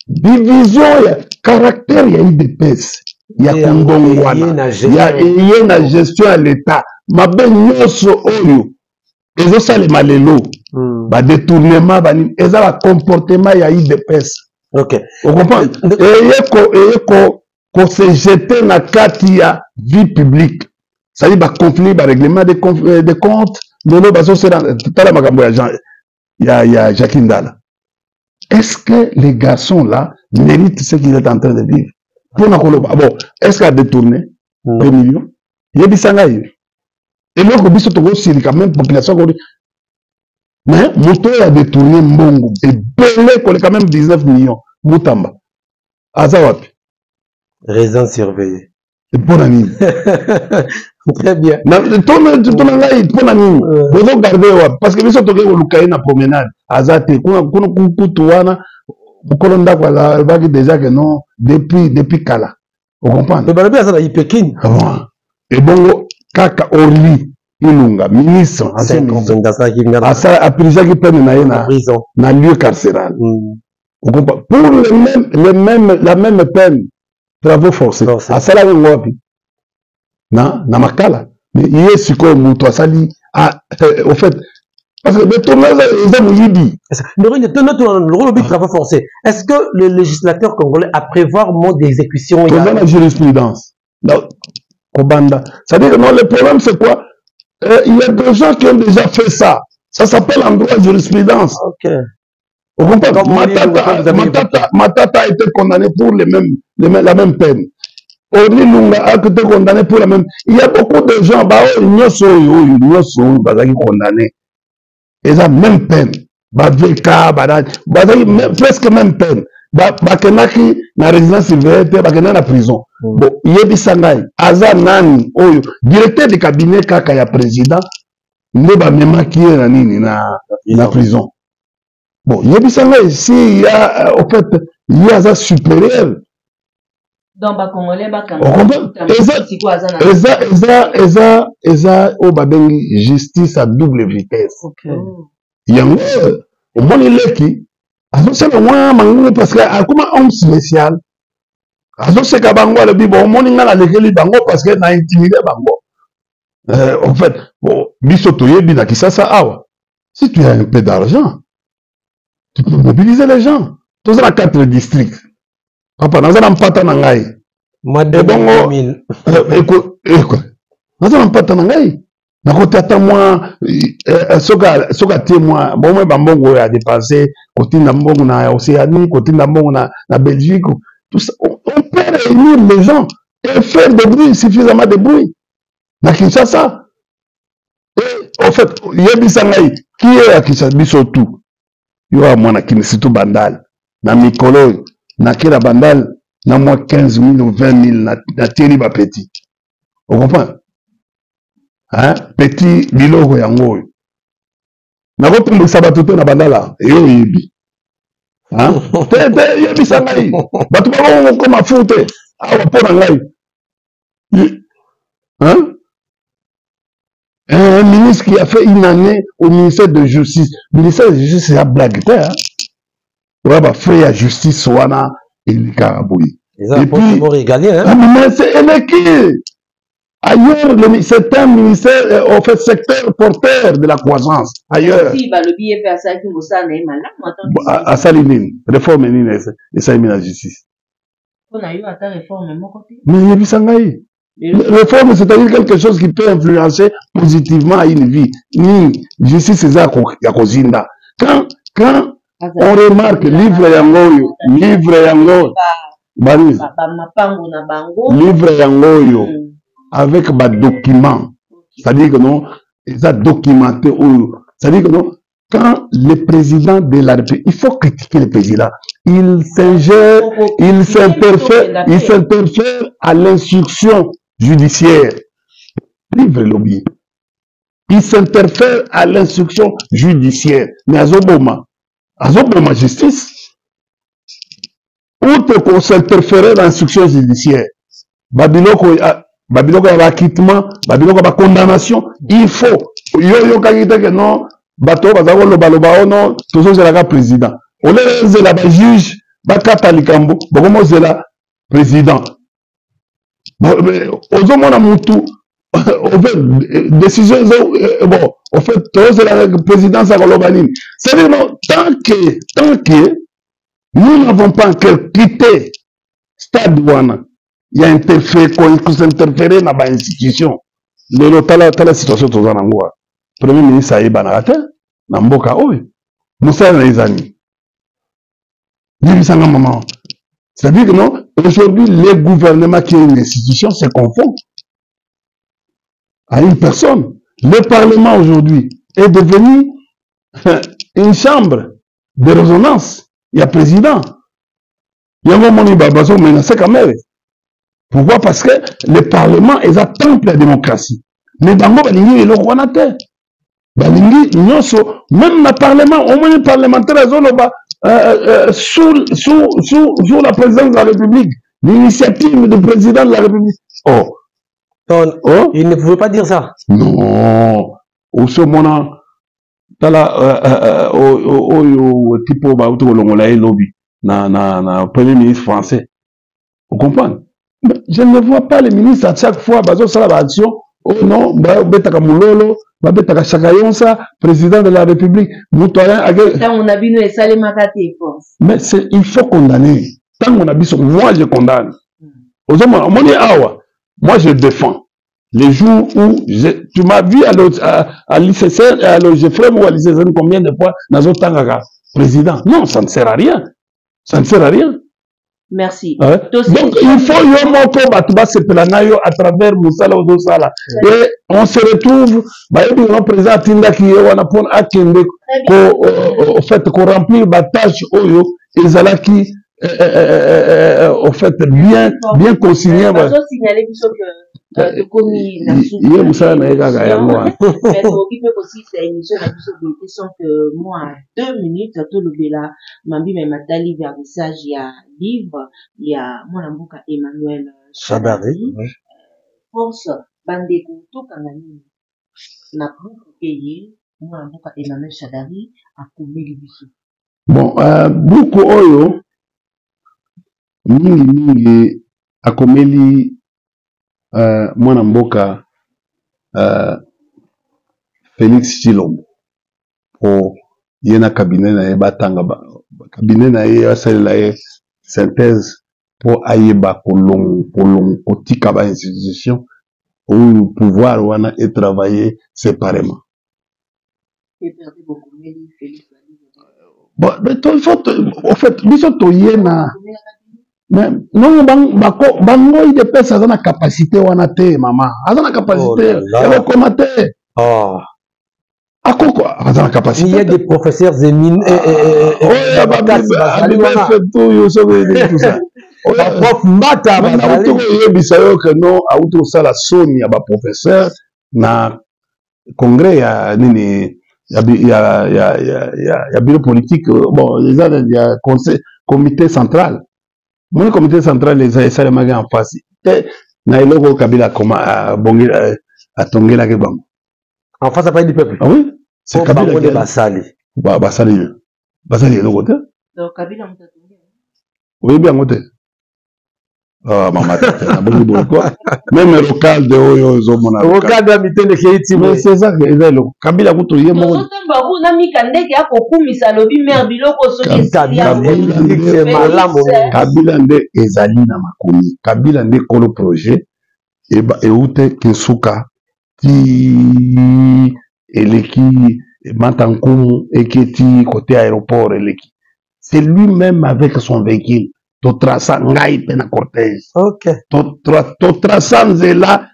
Division, il y a caractère, il y a IDPS. Il y a Kondongwana. Il y a une gestion à l'État. Ma belle nyoso oyo. Et ça, les malélos. Ba détournement, et ça, le comportement, il y a IDPS. Ok. Vous comprenez? Et qu'on se jeter na kati ya vie publique. Ça dit, conflit, règlement des comptes, de baso c'est tala makambo ya Jacques Ndala. Est-ce que les garçons là méritent ce qu'ils sont en train de vivre? Pour na koloba, bon, est-ce qu'il a détourné 2 millions? Yebisanga yo. Et là, on biso togo sili quand même population. Mais moto a détourné mbongo et belé qu'on est quand même 19 millions. Moutamba. Azawapi. Raison surveillée. Et pour la mine. Très bien. Ton angai pour la mine. Vous regardez parce que biso togo lukaye na promenade. Azate kuna kutuana bukolonda kwa la bagi déjà que non depuis kala. Vous comprenez? Le balabé ça na Pékin. Et bon kaka Orly Ilunga, ministre, ancien ministre, a prison qui peine na lieu carcéral. Pour la même peine, travaux forcés. À ça, là, na makala. Mais il y a ce qu'on mouton, ça dit, au fait, parce que le tournage, ils ont dit. Le travaux forcés. Est-ce que le législateur congolais a prévoir mode d'exécution? Dans la jurisprudence. Obanda. C'est-à-dire que non, le problème, c'est quoi? Il y a des gens qui ont déjà fait ça. Ça s'appelle en droit de jurisprudence. Ok. Vous comprenez? Matata a été condamné pour la même peine. Orly Lunga a été condamné pour la même. Il y a beaucoup de gens, ils sont condamnés. Ils ont même peine. Presque même peine. Bakenaki na résidence surveillée, bakena na prison. Bon, yebi sangai, aza nani, oyo, directeur de cabinet kaka ya président, ne ba mema qui est na nini na prison. Bon, yebi sangai, si il y a, au fait, il y a aza supérieur. Donc, ba Congolais, ba Eza, o babengi justice à double vitesse. Ok. Yango, au bon ileki, c'est le moins mangu parce que comment homme spécial c'est que bango le bibo on moninga la lekeli bango parce que na intimidé bango en fait bon bisoto yebi na kisasa awa si tu as un peu d'argent tu peux mobiliser les gens tous dans 4 districts papa naza na mpata na ngai et bongo écoute naza na mpata na ngai na côté ata moi soka tie moi bon moi bambongo a dépensé côté na mbongo na Océanie côté na mbongo na Belgique tout ça on peut réunir les gens et faire des bruits suffisamment de bruit na Kinshasa et en fait yebisangai qui est à Kinshasa biso tout yo a moi na Kinshasa tout bandal na mikolo na kila bandal na moi 15 000 ou 20 000 na tieli ba petit on comprend. Hein? Petit biloko yango na kotumbisa bato te na bandala eyo yebi hein? te yebisa ngai bato bango koma fu te awa mpo na ngai hein? Un ministre qui a fait une année au ministère de justice. Le ministère de justice c'est un blague hein? Ouais, bah frère ya justice wana il karaboui et puis mais c'est électrique. Ailleurs, c'est un ministère, en fait, secteur porteur de la croissance. Ailleurs. À Saline, réforme et ça la justice. Mais il y a Bisangaï. Réforme, c'est-à-dire quelque chose qui peut influencer positivement à une vie. Ni justice, c'est ça à Kozinda. Quand on remarque livre yangoyo, livre yangoyo, avec des documents, c'est-à-dire que non, ils ont documenté, c'est-à-dire que non, quand le président de la République, il faut critiquer le président, il s'interfère à l'instruction judiciaire. Livre lobby. Il s'interfère à l'instruction judiciaire. Mais Azoboma justice, outre qu'on s'interférait à l'instruction judiciaire, Babiloko ya acquittement, babiloko ya condamnation, il faut. Yo kagite que non, bato bazako loba ono, toujours c'est la président. On est la juge, bakata likambo, bokomo c'est la président. Ozo mona mutu, décision bon, en fait, c'est la présidence à Kolobanine. C'est-à-dire non, tant que nous n'avons pas encore quitté stade wana. il y a interféré dans l'institution. La situation de le Premier ministre a banarate, na mboka oyo. Moussa na izani. C'est-à-dire que non, aujourd'hui, les gouvernements qui ont une institution se confondent à une personne. Le Parlement aujourd'hui est devenu une chambre de résonance. Il y a président. Il y a un moment où pourquoi? Parce que le Parlement est un temple de la démocratie. Mais dans le Balingi, il même le Parlement, au moins les parlementaires, sous la présidence de la République, l'initiative du président de la République. Oh. Il ne pouvait pas dire ça. Non. Au ce moment, lobby, na premier ministre français. Vous comprenez? Je ne vois pas les ministres à chaque fois, action. Oh non, président de la République. Mais il faut condamner. Tant qu'on a vu, moi je condamne. Moi je défends. Les jours où tu m'as vu à l'ICCN, à l'OGFREM ou à l'ICCN combien de fois dans président? Non, ça ne sert à rien. Ça ne sert à rien. Merci. Ouais. Donc, il faut à travers Moussala Odosala. Et on se retrouve, le président Tinda qui au fait, qu'on remplit la tâche, et qui, au fait, bien consigné. Il aussi c'est émission que moi 2 minutes tout le bela mambi mais matali vernissage il y a livre il y a mon amboka Emmanuel Chadari force bandeko to kangani na pour payer mon amboka Emmanuel Chadari a commis biso bon beaucoup oyo mingi a commis mwana mboka Félix Tshilombo po yena cabinet na ye batanga cabinet na ye asalela ye synthèse po ayeba kolong kotika ba institution ou pouvoir wana et travailler séparément. Bon, mais en fait, biso to yena mais non bango il dépêche à la capacité wana te mama azana capacité ya komate akoko azana capacité il y a des professeurs éminents prof mata bisayo que non auto sala soni ya ba professeur na congrès ya nini ya bureau politique bon les il y a conseil comité central. Mon comité central les a essayé en face. Na iloko Kabila à Tongela Kebango. En face à Paris du peuple. Ah oui? C'est Kabila qui Basali. Basali. Basali est le côté. Donc Kabila m'a Tongela. Oui, bien côté. Ah, maman, même le local de Oyo Zomona. Le local de la mitene de Keiti. Mais c'est ça que le Kabila Koutou yé mo. Kabila nde ezali na makomi. Kabila nde kolo projet et ute Kinsuka ti eleki Matankumu eketi côté aéroport eleki. C'est lui-même avec son véhicule. To traça ngai pe na cortège. OK. To traça nzela.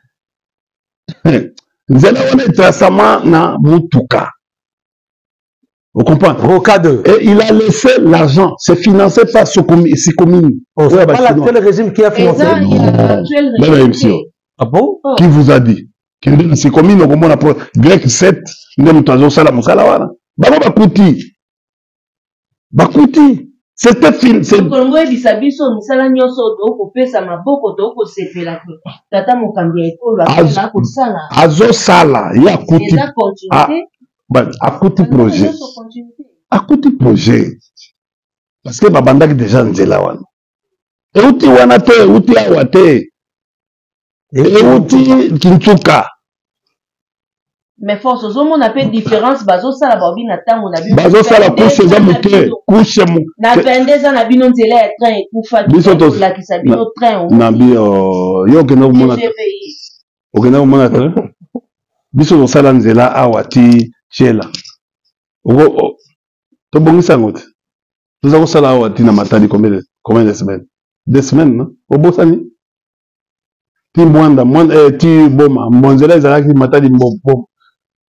Nzela wana traçama na mutuka. Vous comprenez? Et il a laissé l'argent. C'est financé par ce commune. C'est pas l'actuel régime qui a financé. Non. Ah bon? Qui vous a dit? C'est commune au moment grec 7. Bakuti. C'était film. C'est Congo et Bisabiso, Misala Nyoso, Doko, Pesa, Maboko, Doko, Sepela, Tata Mokambia, Azo Sala, il y a Kuti. À côté projet. À côté projet. Parce que Babanda est déjà Nzela wana. Et Uti Wanate, Uti Awate. Et Uti Kintuka. Mais force, on a fait différence, bazo ça la bobine attend, on a vu. Bazo ça la couche c'est monté, couche mon. Na 22 ans na bino nzela train et kufa qui la qui sabino train. Na bi yo que no mona. Okena ko mona train. Biso zo sala nzela awati chela. Ogo to bongisa ngote. Nous avons ça là awati na matadi combien de semaines? 2 semaines, non? Obosani. Ti mwanda ti boma mbonzela ezalaki matadi mbom.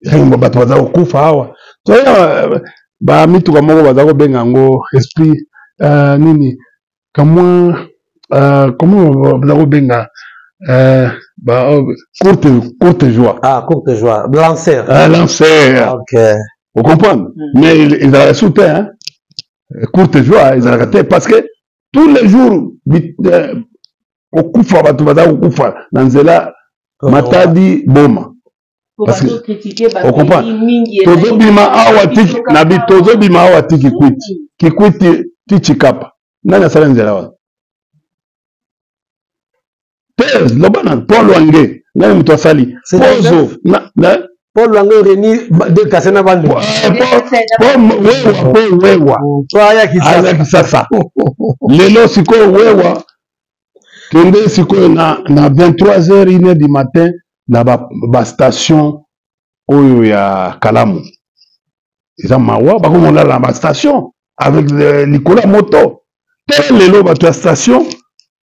Yango bato baza kokufa awa. So ba mituka moko baza ko benga ngo esprit nini comment baza ko benga courte joie. Ah, courte joie. Lancer. Lancer. OK. Vous comprenez? Mais ils ont soutenu hein. Courte joie, ils ont raté parce que tous les jours okufa bato baza kokufa na nzela matadi boma. Parce que on comprend. Tozo bima awatiki na bi tozo bima awatiki kikwiti tichikapa. Nani asala nzela wa? Tez lobana Paul Wange nani mtu asali. Pozo na Paul Wange reni de kasena bandu. Paul wewa. Toya kisasa. Lelo siko wewa. Kende siko na 23h 1h du matin na ba station oyo ya Kalamu. Eza mawa ba ko la ba station avec likola moto. Tel lelo ba ta station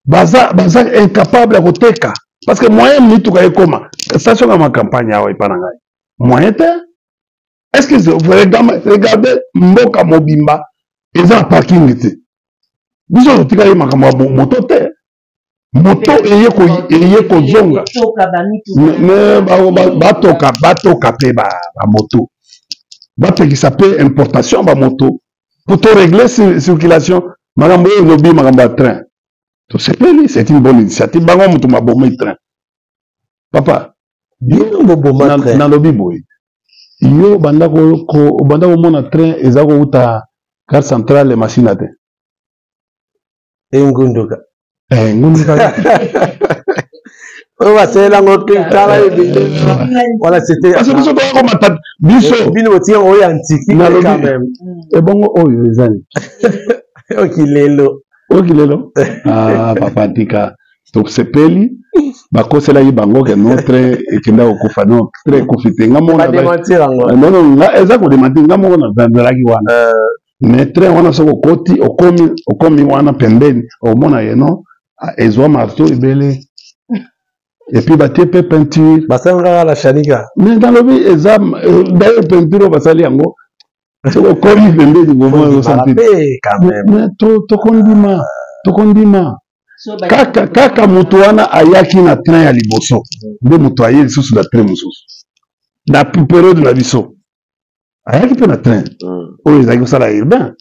baza incapable à koteka parce que moyen mituka ekoma station na ma campagne awa ipana ngai. Moyen te. Est-ce que vous regardez mboka mobimba eza parking te. Biso tika ye makambo moto te. Moto eye ko zonga. Mais batoka pe ba moto. Batekisa pe importation ba moto. Pour te régler circulation, makambo lobi makambo train. C'est une bonne initiative. Bango mutu maboma train. Papa, yo moboma train. Na lobi boy. Yo banda ko mona train ezako uta gare centrale machine te. Ngunduka. Ngunduka. On va se la ngoki tala ebile. Voilà, c'était parce que biso to ko mata biso bino tien o yantiki quand même. Et bongo oyo ezali. Okilelo. Ah papa tika to sepeli bakosela yi bango ke notre ekenda okufa no très confité ngamona non nga eza ko demander ngamona zanzalaki wana mais très wana soko koti okomi wana pembeni omona yeno ezwa marteau ibele et puis batie pe peinture basanga la chanika mais dans le vie eza d'ailleurs peinture basali yango soko komi pembeni bomo santé quand même mais to kondima kaka mutu wana ayaki na train ya liboso nde mutu aye lisusu na train mosusu na période na biso ayaki mpe na train oyo ezalaki kosala urbain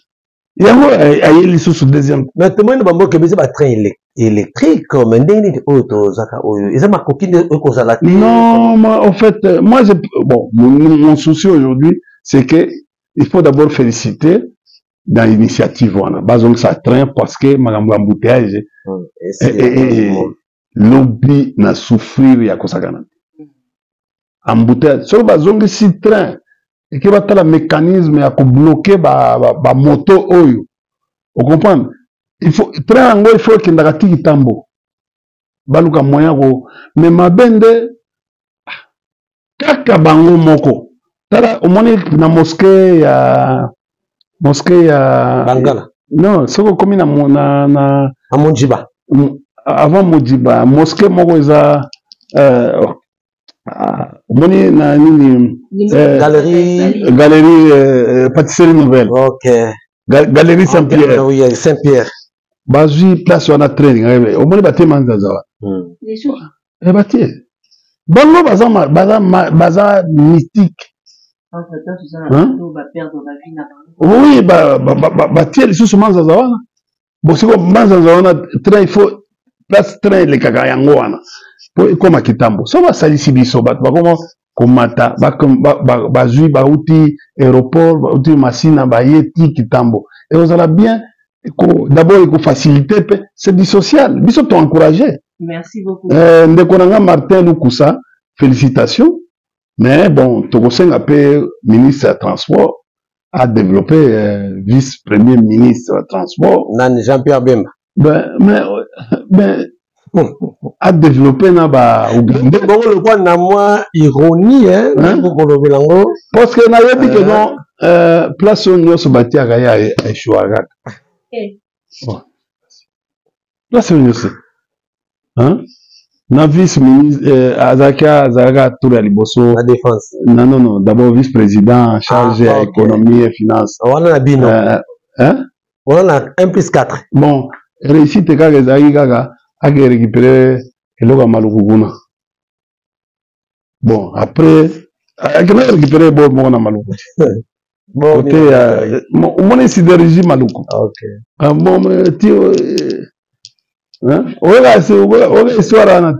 yango aye lisusu deuxième mais tomoni bamboka beza batrain électrique mais ndenge nini oyo tozaka oyo eza makoki nde ekozala te non en fait moi bon mon souci aujourd'hui c'est que il faut d'abord féliciter dans l'initiative wana bazongisa train parce que makambo ya embouteillage lobi na souffrir ya kosakana embouteillage soki bazongisi train eke batala mécanisme ya kobloke ba moto oyo ocomprendre il faut train yango il faut ekendaka tiki tambo baluka moyen ko mais mabende kaka bango moko tala omoni na mosquée ya Bangala. Non, c'est comme na Monjiba. Avant Monjiba, mosquée moko eza moni na nini galerie pâtisserie nouvelle. OK. Galerie Saint-Pierre. Oui, Saint-Pierre. Bazui place wana training. Omoni batie manzaza. Batie. Bango baza mystique. Oui, batie lisusu manzaza wana bosiko manzaza wana train il faut place train lekaka yango wana po ekoma kitambo so basalisi biso bato bakoma komata bazwi bauti aéroport bauti masina baye ti kitambo ekozala bien d'abord ekofacilité pe c'est du social biso toencouragé. Merci beaucoup. Ndeko nanga Martin Lukusa, félicitations. Mais bon, Togosenga P, ministre de transport, a développé vice-premier ministre de transport. Nan Jean-Pierre Bemba. Ben, a développé na Ouganda. Bon, le point n'a moins ironie, hein, parce que n'a pas dit que non, place où nous sommes bâtis à Gaïa et Chouagat. Place où nous sommes. Hein? Na vice-ministre, Azaka Touré Liboso. La défense. Non, d'abord vice-président chargé à économie et finances. On a bino. Hein? On a 1 plus 4. Bon, réussite Kaga Zagi Gaga, a récupéré Eloga Malukuguna. Bon, après, a récupéré Mona Maluku. Bon, mon sidérurgie Maluku. Ok. Bon, tio, hein? Oga, c'est Oga, histoire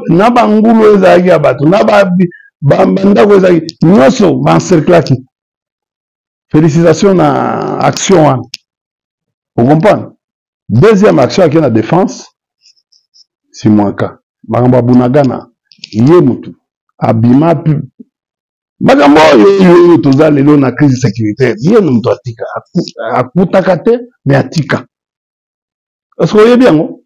Nabangulo ezagi abatu, Nabandako ezagi, nyoso, bancerclaki. Félicitations à action. Vous comprenez? Deuxième action qui est la défense, c'est mon cas. Maramba Bunagana, Yemutu, Abima, Magambo, Toza, Lelo, na crise sécuritaire, Yemutu Atika, Akutakate, mais Atika. Est-ce que vous voyez bien, non?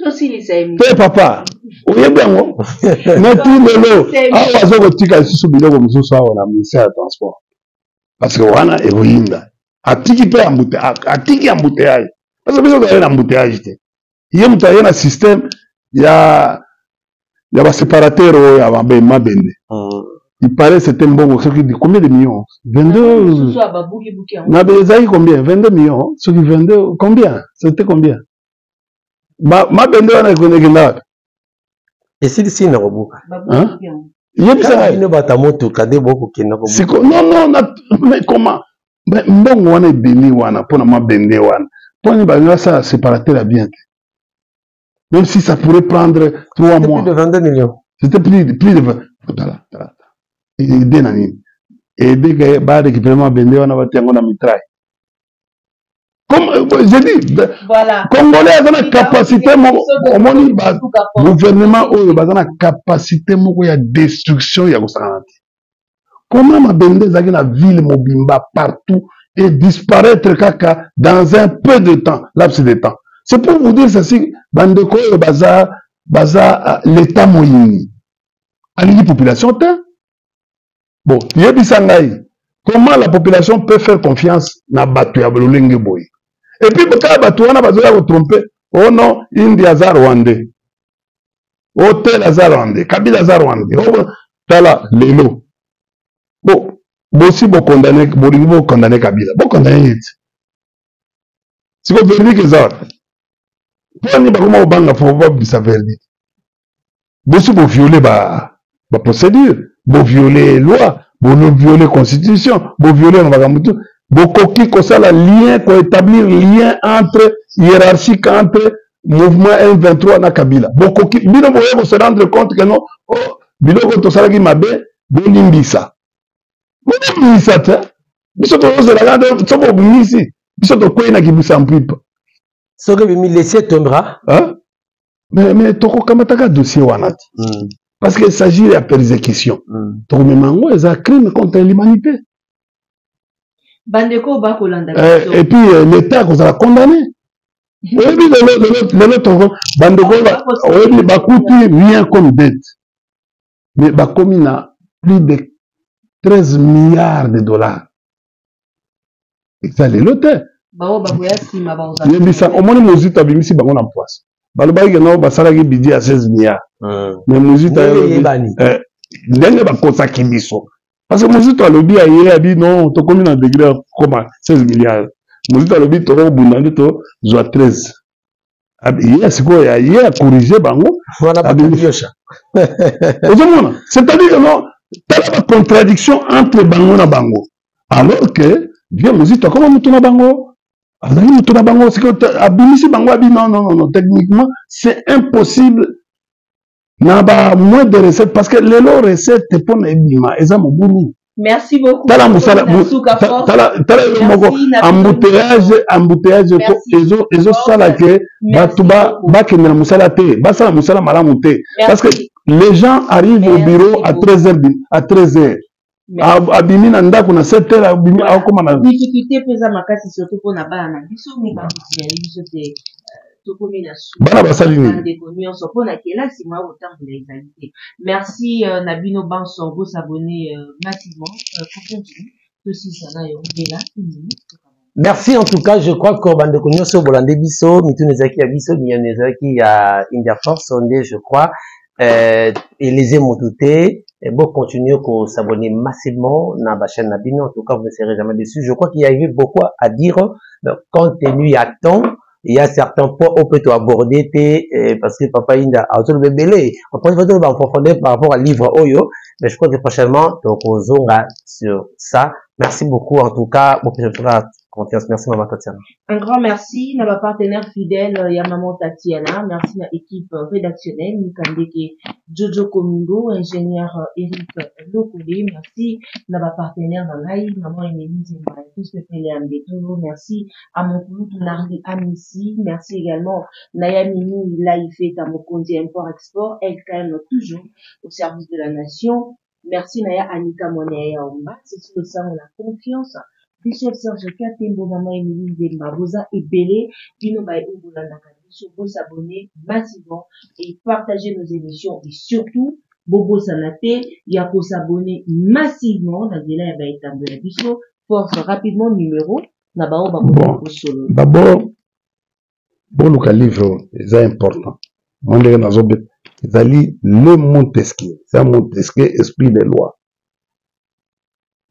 Hey, papa, vous voyez bien, non? Mais tout le lot, ah, on va Tika, si vous voulez, vous avez un ministère de transport. Parce que wana evoyinda atiki pe ambute atiki embouteillage parce que besoin d'aller embouteillage te yé mutaye na système ya ba séparateur ya mabende il paraît c'était mbongo ce qui dit combien de millions 22 na bezai combien 22 millions ce qui 22 combien c'était combien mabende wana konekenda et si na robuka hein non, mais comment? Mbongo wana ebeli wana pona mabende wana. Pona ba ça séparateur la bien. Même si ça pourrait prendre 3 mois. Plus de 22 millions. C'était plus de 20. Et dès nani. Et dès que ba récupérer mabende wana ba tiango na mitraille. Comme j'ai dit, voilà. Congolais a une capacité, gouvernement a une capacité de destruction. Comment ma bende zaki na ville mobimba partout et disparaître kaka dans un peu de temps, laps de temps. C'est pour vous dire ceci, bandeko et baza l'état moyen. Alingi population te. Bon, yebisangai. Comment la population peut faire confiance na batu ya bolenge boy? Et puis, quand batu wana bazoya ko tromper, oh non, India za Rwandais. Oh tel za Rwandais, Kabila za Rwandais. Oh tala lelo. Bon, bosi bo condamner Kabila. Bo condamner yet. Si vous verdict za. Pour ni ba comment banga faut pas bisa verdict. Bosi bo violer ba procédure, bo violer loi, bo violer constitution, bo violer na bagamutu. Bokoki kosala lien, ko établir lien entre hiérarchique entre mouvement M23 na Kabila. Bokoki bino boye se rendre compte que non, oh biloko to sala ki mabe, bolimbisa. Bolimbisa ta. Biso to se la gade, so bo bimisi. Biso to kwena ki busa mpipa. So que bimi laisser tombera. Hein? Mais toko kamataka dossier wanati. Parce qu'il s'agit de persécution. Donc memango est un crime contre l'humanité. Et puis l'État qu'on a condamné. Et puis l'autre, Bandeko va coûter rien comme dette. Mais va commis à plus de 13 milliards de dollars. Et ça l'autre. Au moins Mozita bimisi bango na poisse. Balobaki que non basalaki budget à 16 milliards. Mais Mozita ndenge bakosaki biso. Parce que Mozito a lobby a dit non, tu as commis un degré comme 16 milliards. Mozito a lobby, tu as boudé, tu as 13. Il a corrigé Bango. C'est-à-dire que non, tu as la contradiction entre Bango et Bango. Alors que, viens Mozito, comment tu as Bango? C'est que Abimisi Bango a dit non, techniquement, c'est impossible. Naba moins de recettes parce que les lots recettes pour les bima et ça mon boulot. Merci beaucoup. Tala embouteillage ils ont ça là que batuba bakena musala te basala musala malamu te parce que les gens arrivent au bureau à 13h. À 13h. Abimi na ndako na 7h abimi akoma na difficulté pesa makasi surtout pour na bana biso mi ba biso te tokomi na su bana basali ni ndeko nyonso pour na kelasi mwa otambola ezalité. Merci Nabino Banso vous s'abonner massivement pour continuer aussi ça na yo là. Merci en tout cas, je crois que bandeko nyonso bolande biso mitu nezaki ya biso nezaki ya India Force onde je crois et les émotoutés. Et bon, continuez à s'abonner massivement dans la chaîne Nabino. En tout cas, vous ne serez jamais déçus. Je crois qu'il y a eu beaucoup à dire. Compte tenu à temps, il y a certains points où on peut aborder parce que papa Inda a autour de bébé. On peut en profondeur par rapport à livre Oyo. Mais je crois que prochainement, donc, on aura sur ça. Merci beaucoup. En tout cas, bon, je ferai confiance. Merci, Maman Tatiana. Un grand merci à ma partenaire fidèle, ya Maman Tatiana. Merci à l'équipe rédactionnelle, Nikandeke Jojo Komingo, ingénieur Eric Lokole. Merci à ma partenaire Nangaï, Maman Emélie Zimba, tous les pélés Mbetolo. Merci à mon couloute Nardi Amissi. Merci également Nayamini Laïfé Tamokondi Import-Export. Elle calme toujours au service de la nation. Merci Naya Anita Monéa Omba. C'est sur ça on a confiance. Bishop Serge Katembo, Maman Émilie Zemba, Boza et Bélé, Dino Baye Obolandaka, Bishop, vous s'abonner massivement et partager nos émissions et surtout, Bobo Sanate, Yako s'abonner massivement, dans le là, Baye Tambola Bishop, force rapidement numéro, Nabao Babo Solo. D'abord, bon, le livre, c'est important. On est dans le Montesquieu, c'est Montesquieu, esprit des lois.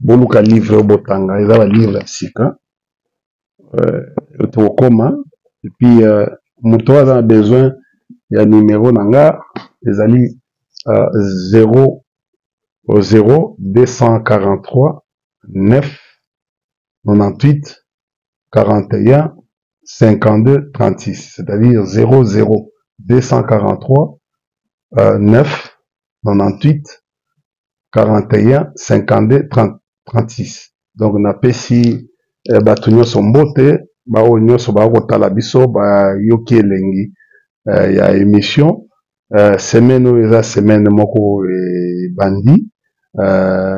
Boluka livre botanga eza ba livre sika to koma et puis moto a besoin ya numéro nanga ezali 0 243 9 98 41 52 36, c'est-à-dire 00 243 9 98 41 52 36. Donc na pesi batunyo sombote ba onyo so ba kotala biso ba yoki elengi ya émission semaine eza semaine moko bandi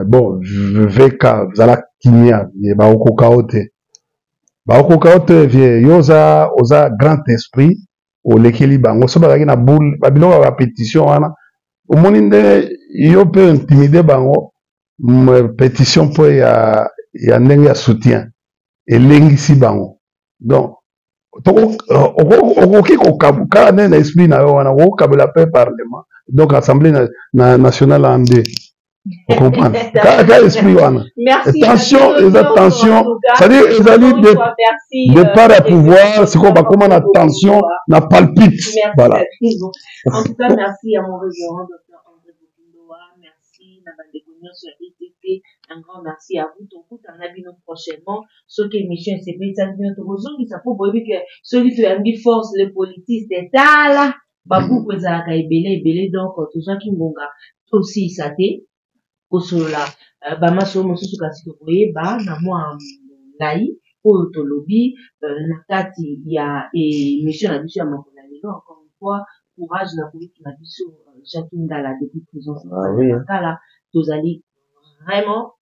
bon VK zala kinya ye ba okoka ote vie yoza oza grand esprit o lekeli bango so ba na boule ba biloko ba pétition wana au monde yo peut intimider bango pétition pour ya ndenge ya soutien elengisi bango donc okoki kokabuka na esprit na yo wana okabela pe parlement donc assemblée nationale en deux vous comprenez ka esprit wana attention c'est-à-dire ezali de part à pouvoir c'est quoi comment la tension na palpite voilà en tout cas merci à mon révérend docteur André Bokindoa, merci na bandeko sur ITT, un grand merci à vous tout en abino prochainement ce que émission c'est bien ça bien tout aujourd'hui ça faut voir que celui qui a mis force les politiques d'état là babu kweza ka ebele donc tout ça qui ngonga aussi ça té kosola ba maso mosusu kasi ko yeba na moi lai oyo tolobi na kati ya émission na biso ya makolo lelo encore une fois courage na politique na biso Jacques Ndala depuis présence kala tozali vraiment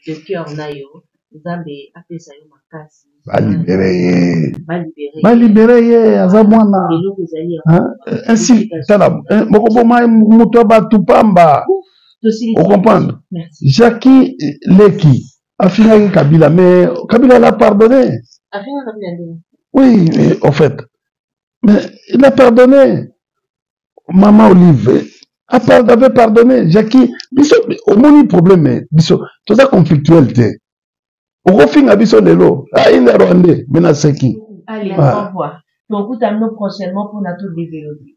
de cœur na yo nzambe apesa yo makasi balibere aza mwana ainsi tala moko boma muto abatu pamba vous comprenez Jackie Leki Afina Kabila, mais Kabila l'a pardonné. Oui, mais en fait, mais il a pardonné. Maman Olive avait pardonné. Jackie, au moins problème, tout ça conflictualité. Au refin à Bisso Lelo, à une Rwandais, Menaseki. Allez, au revoir. Donc, nous prochainement pour notre développer.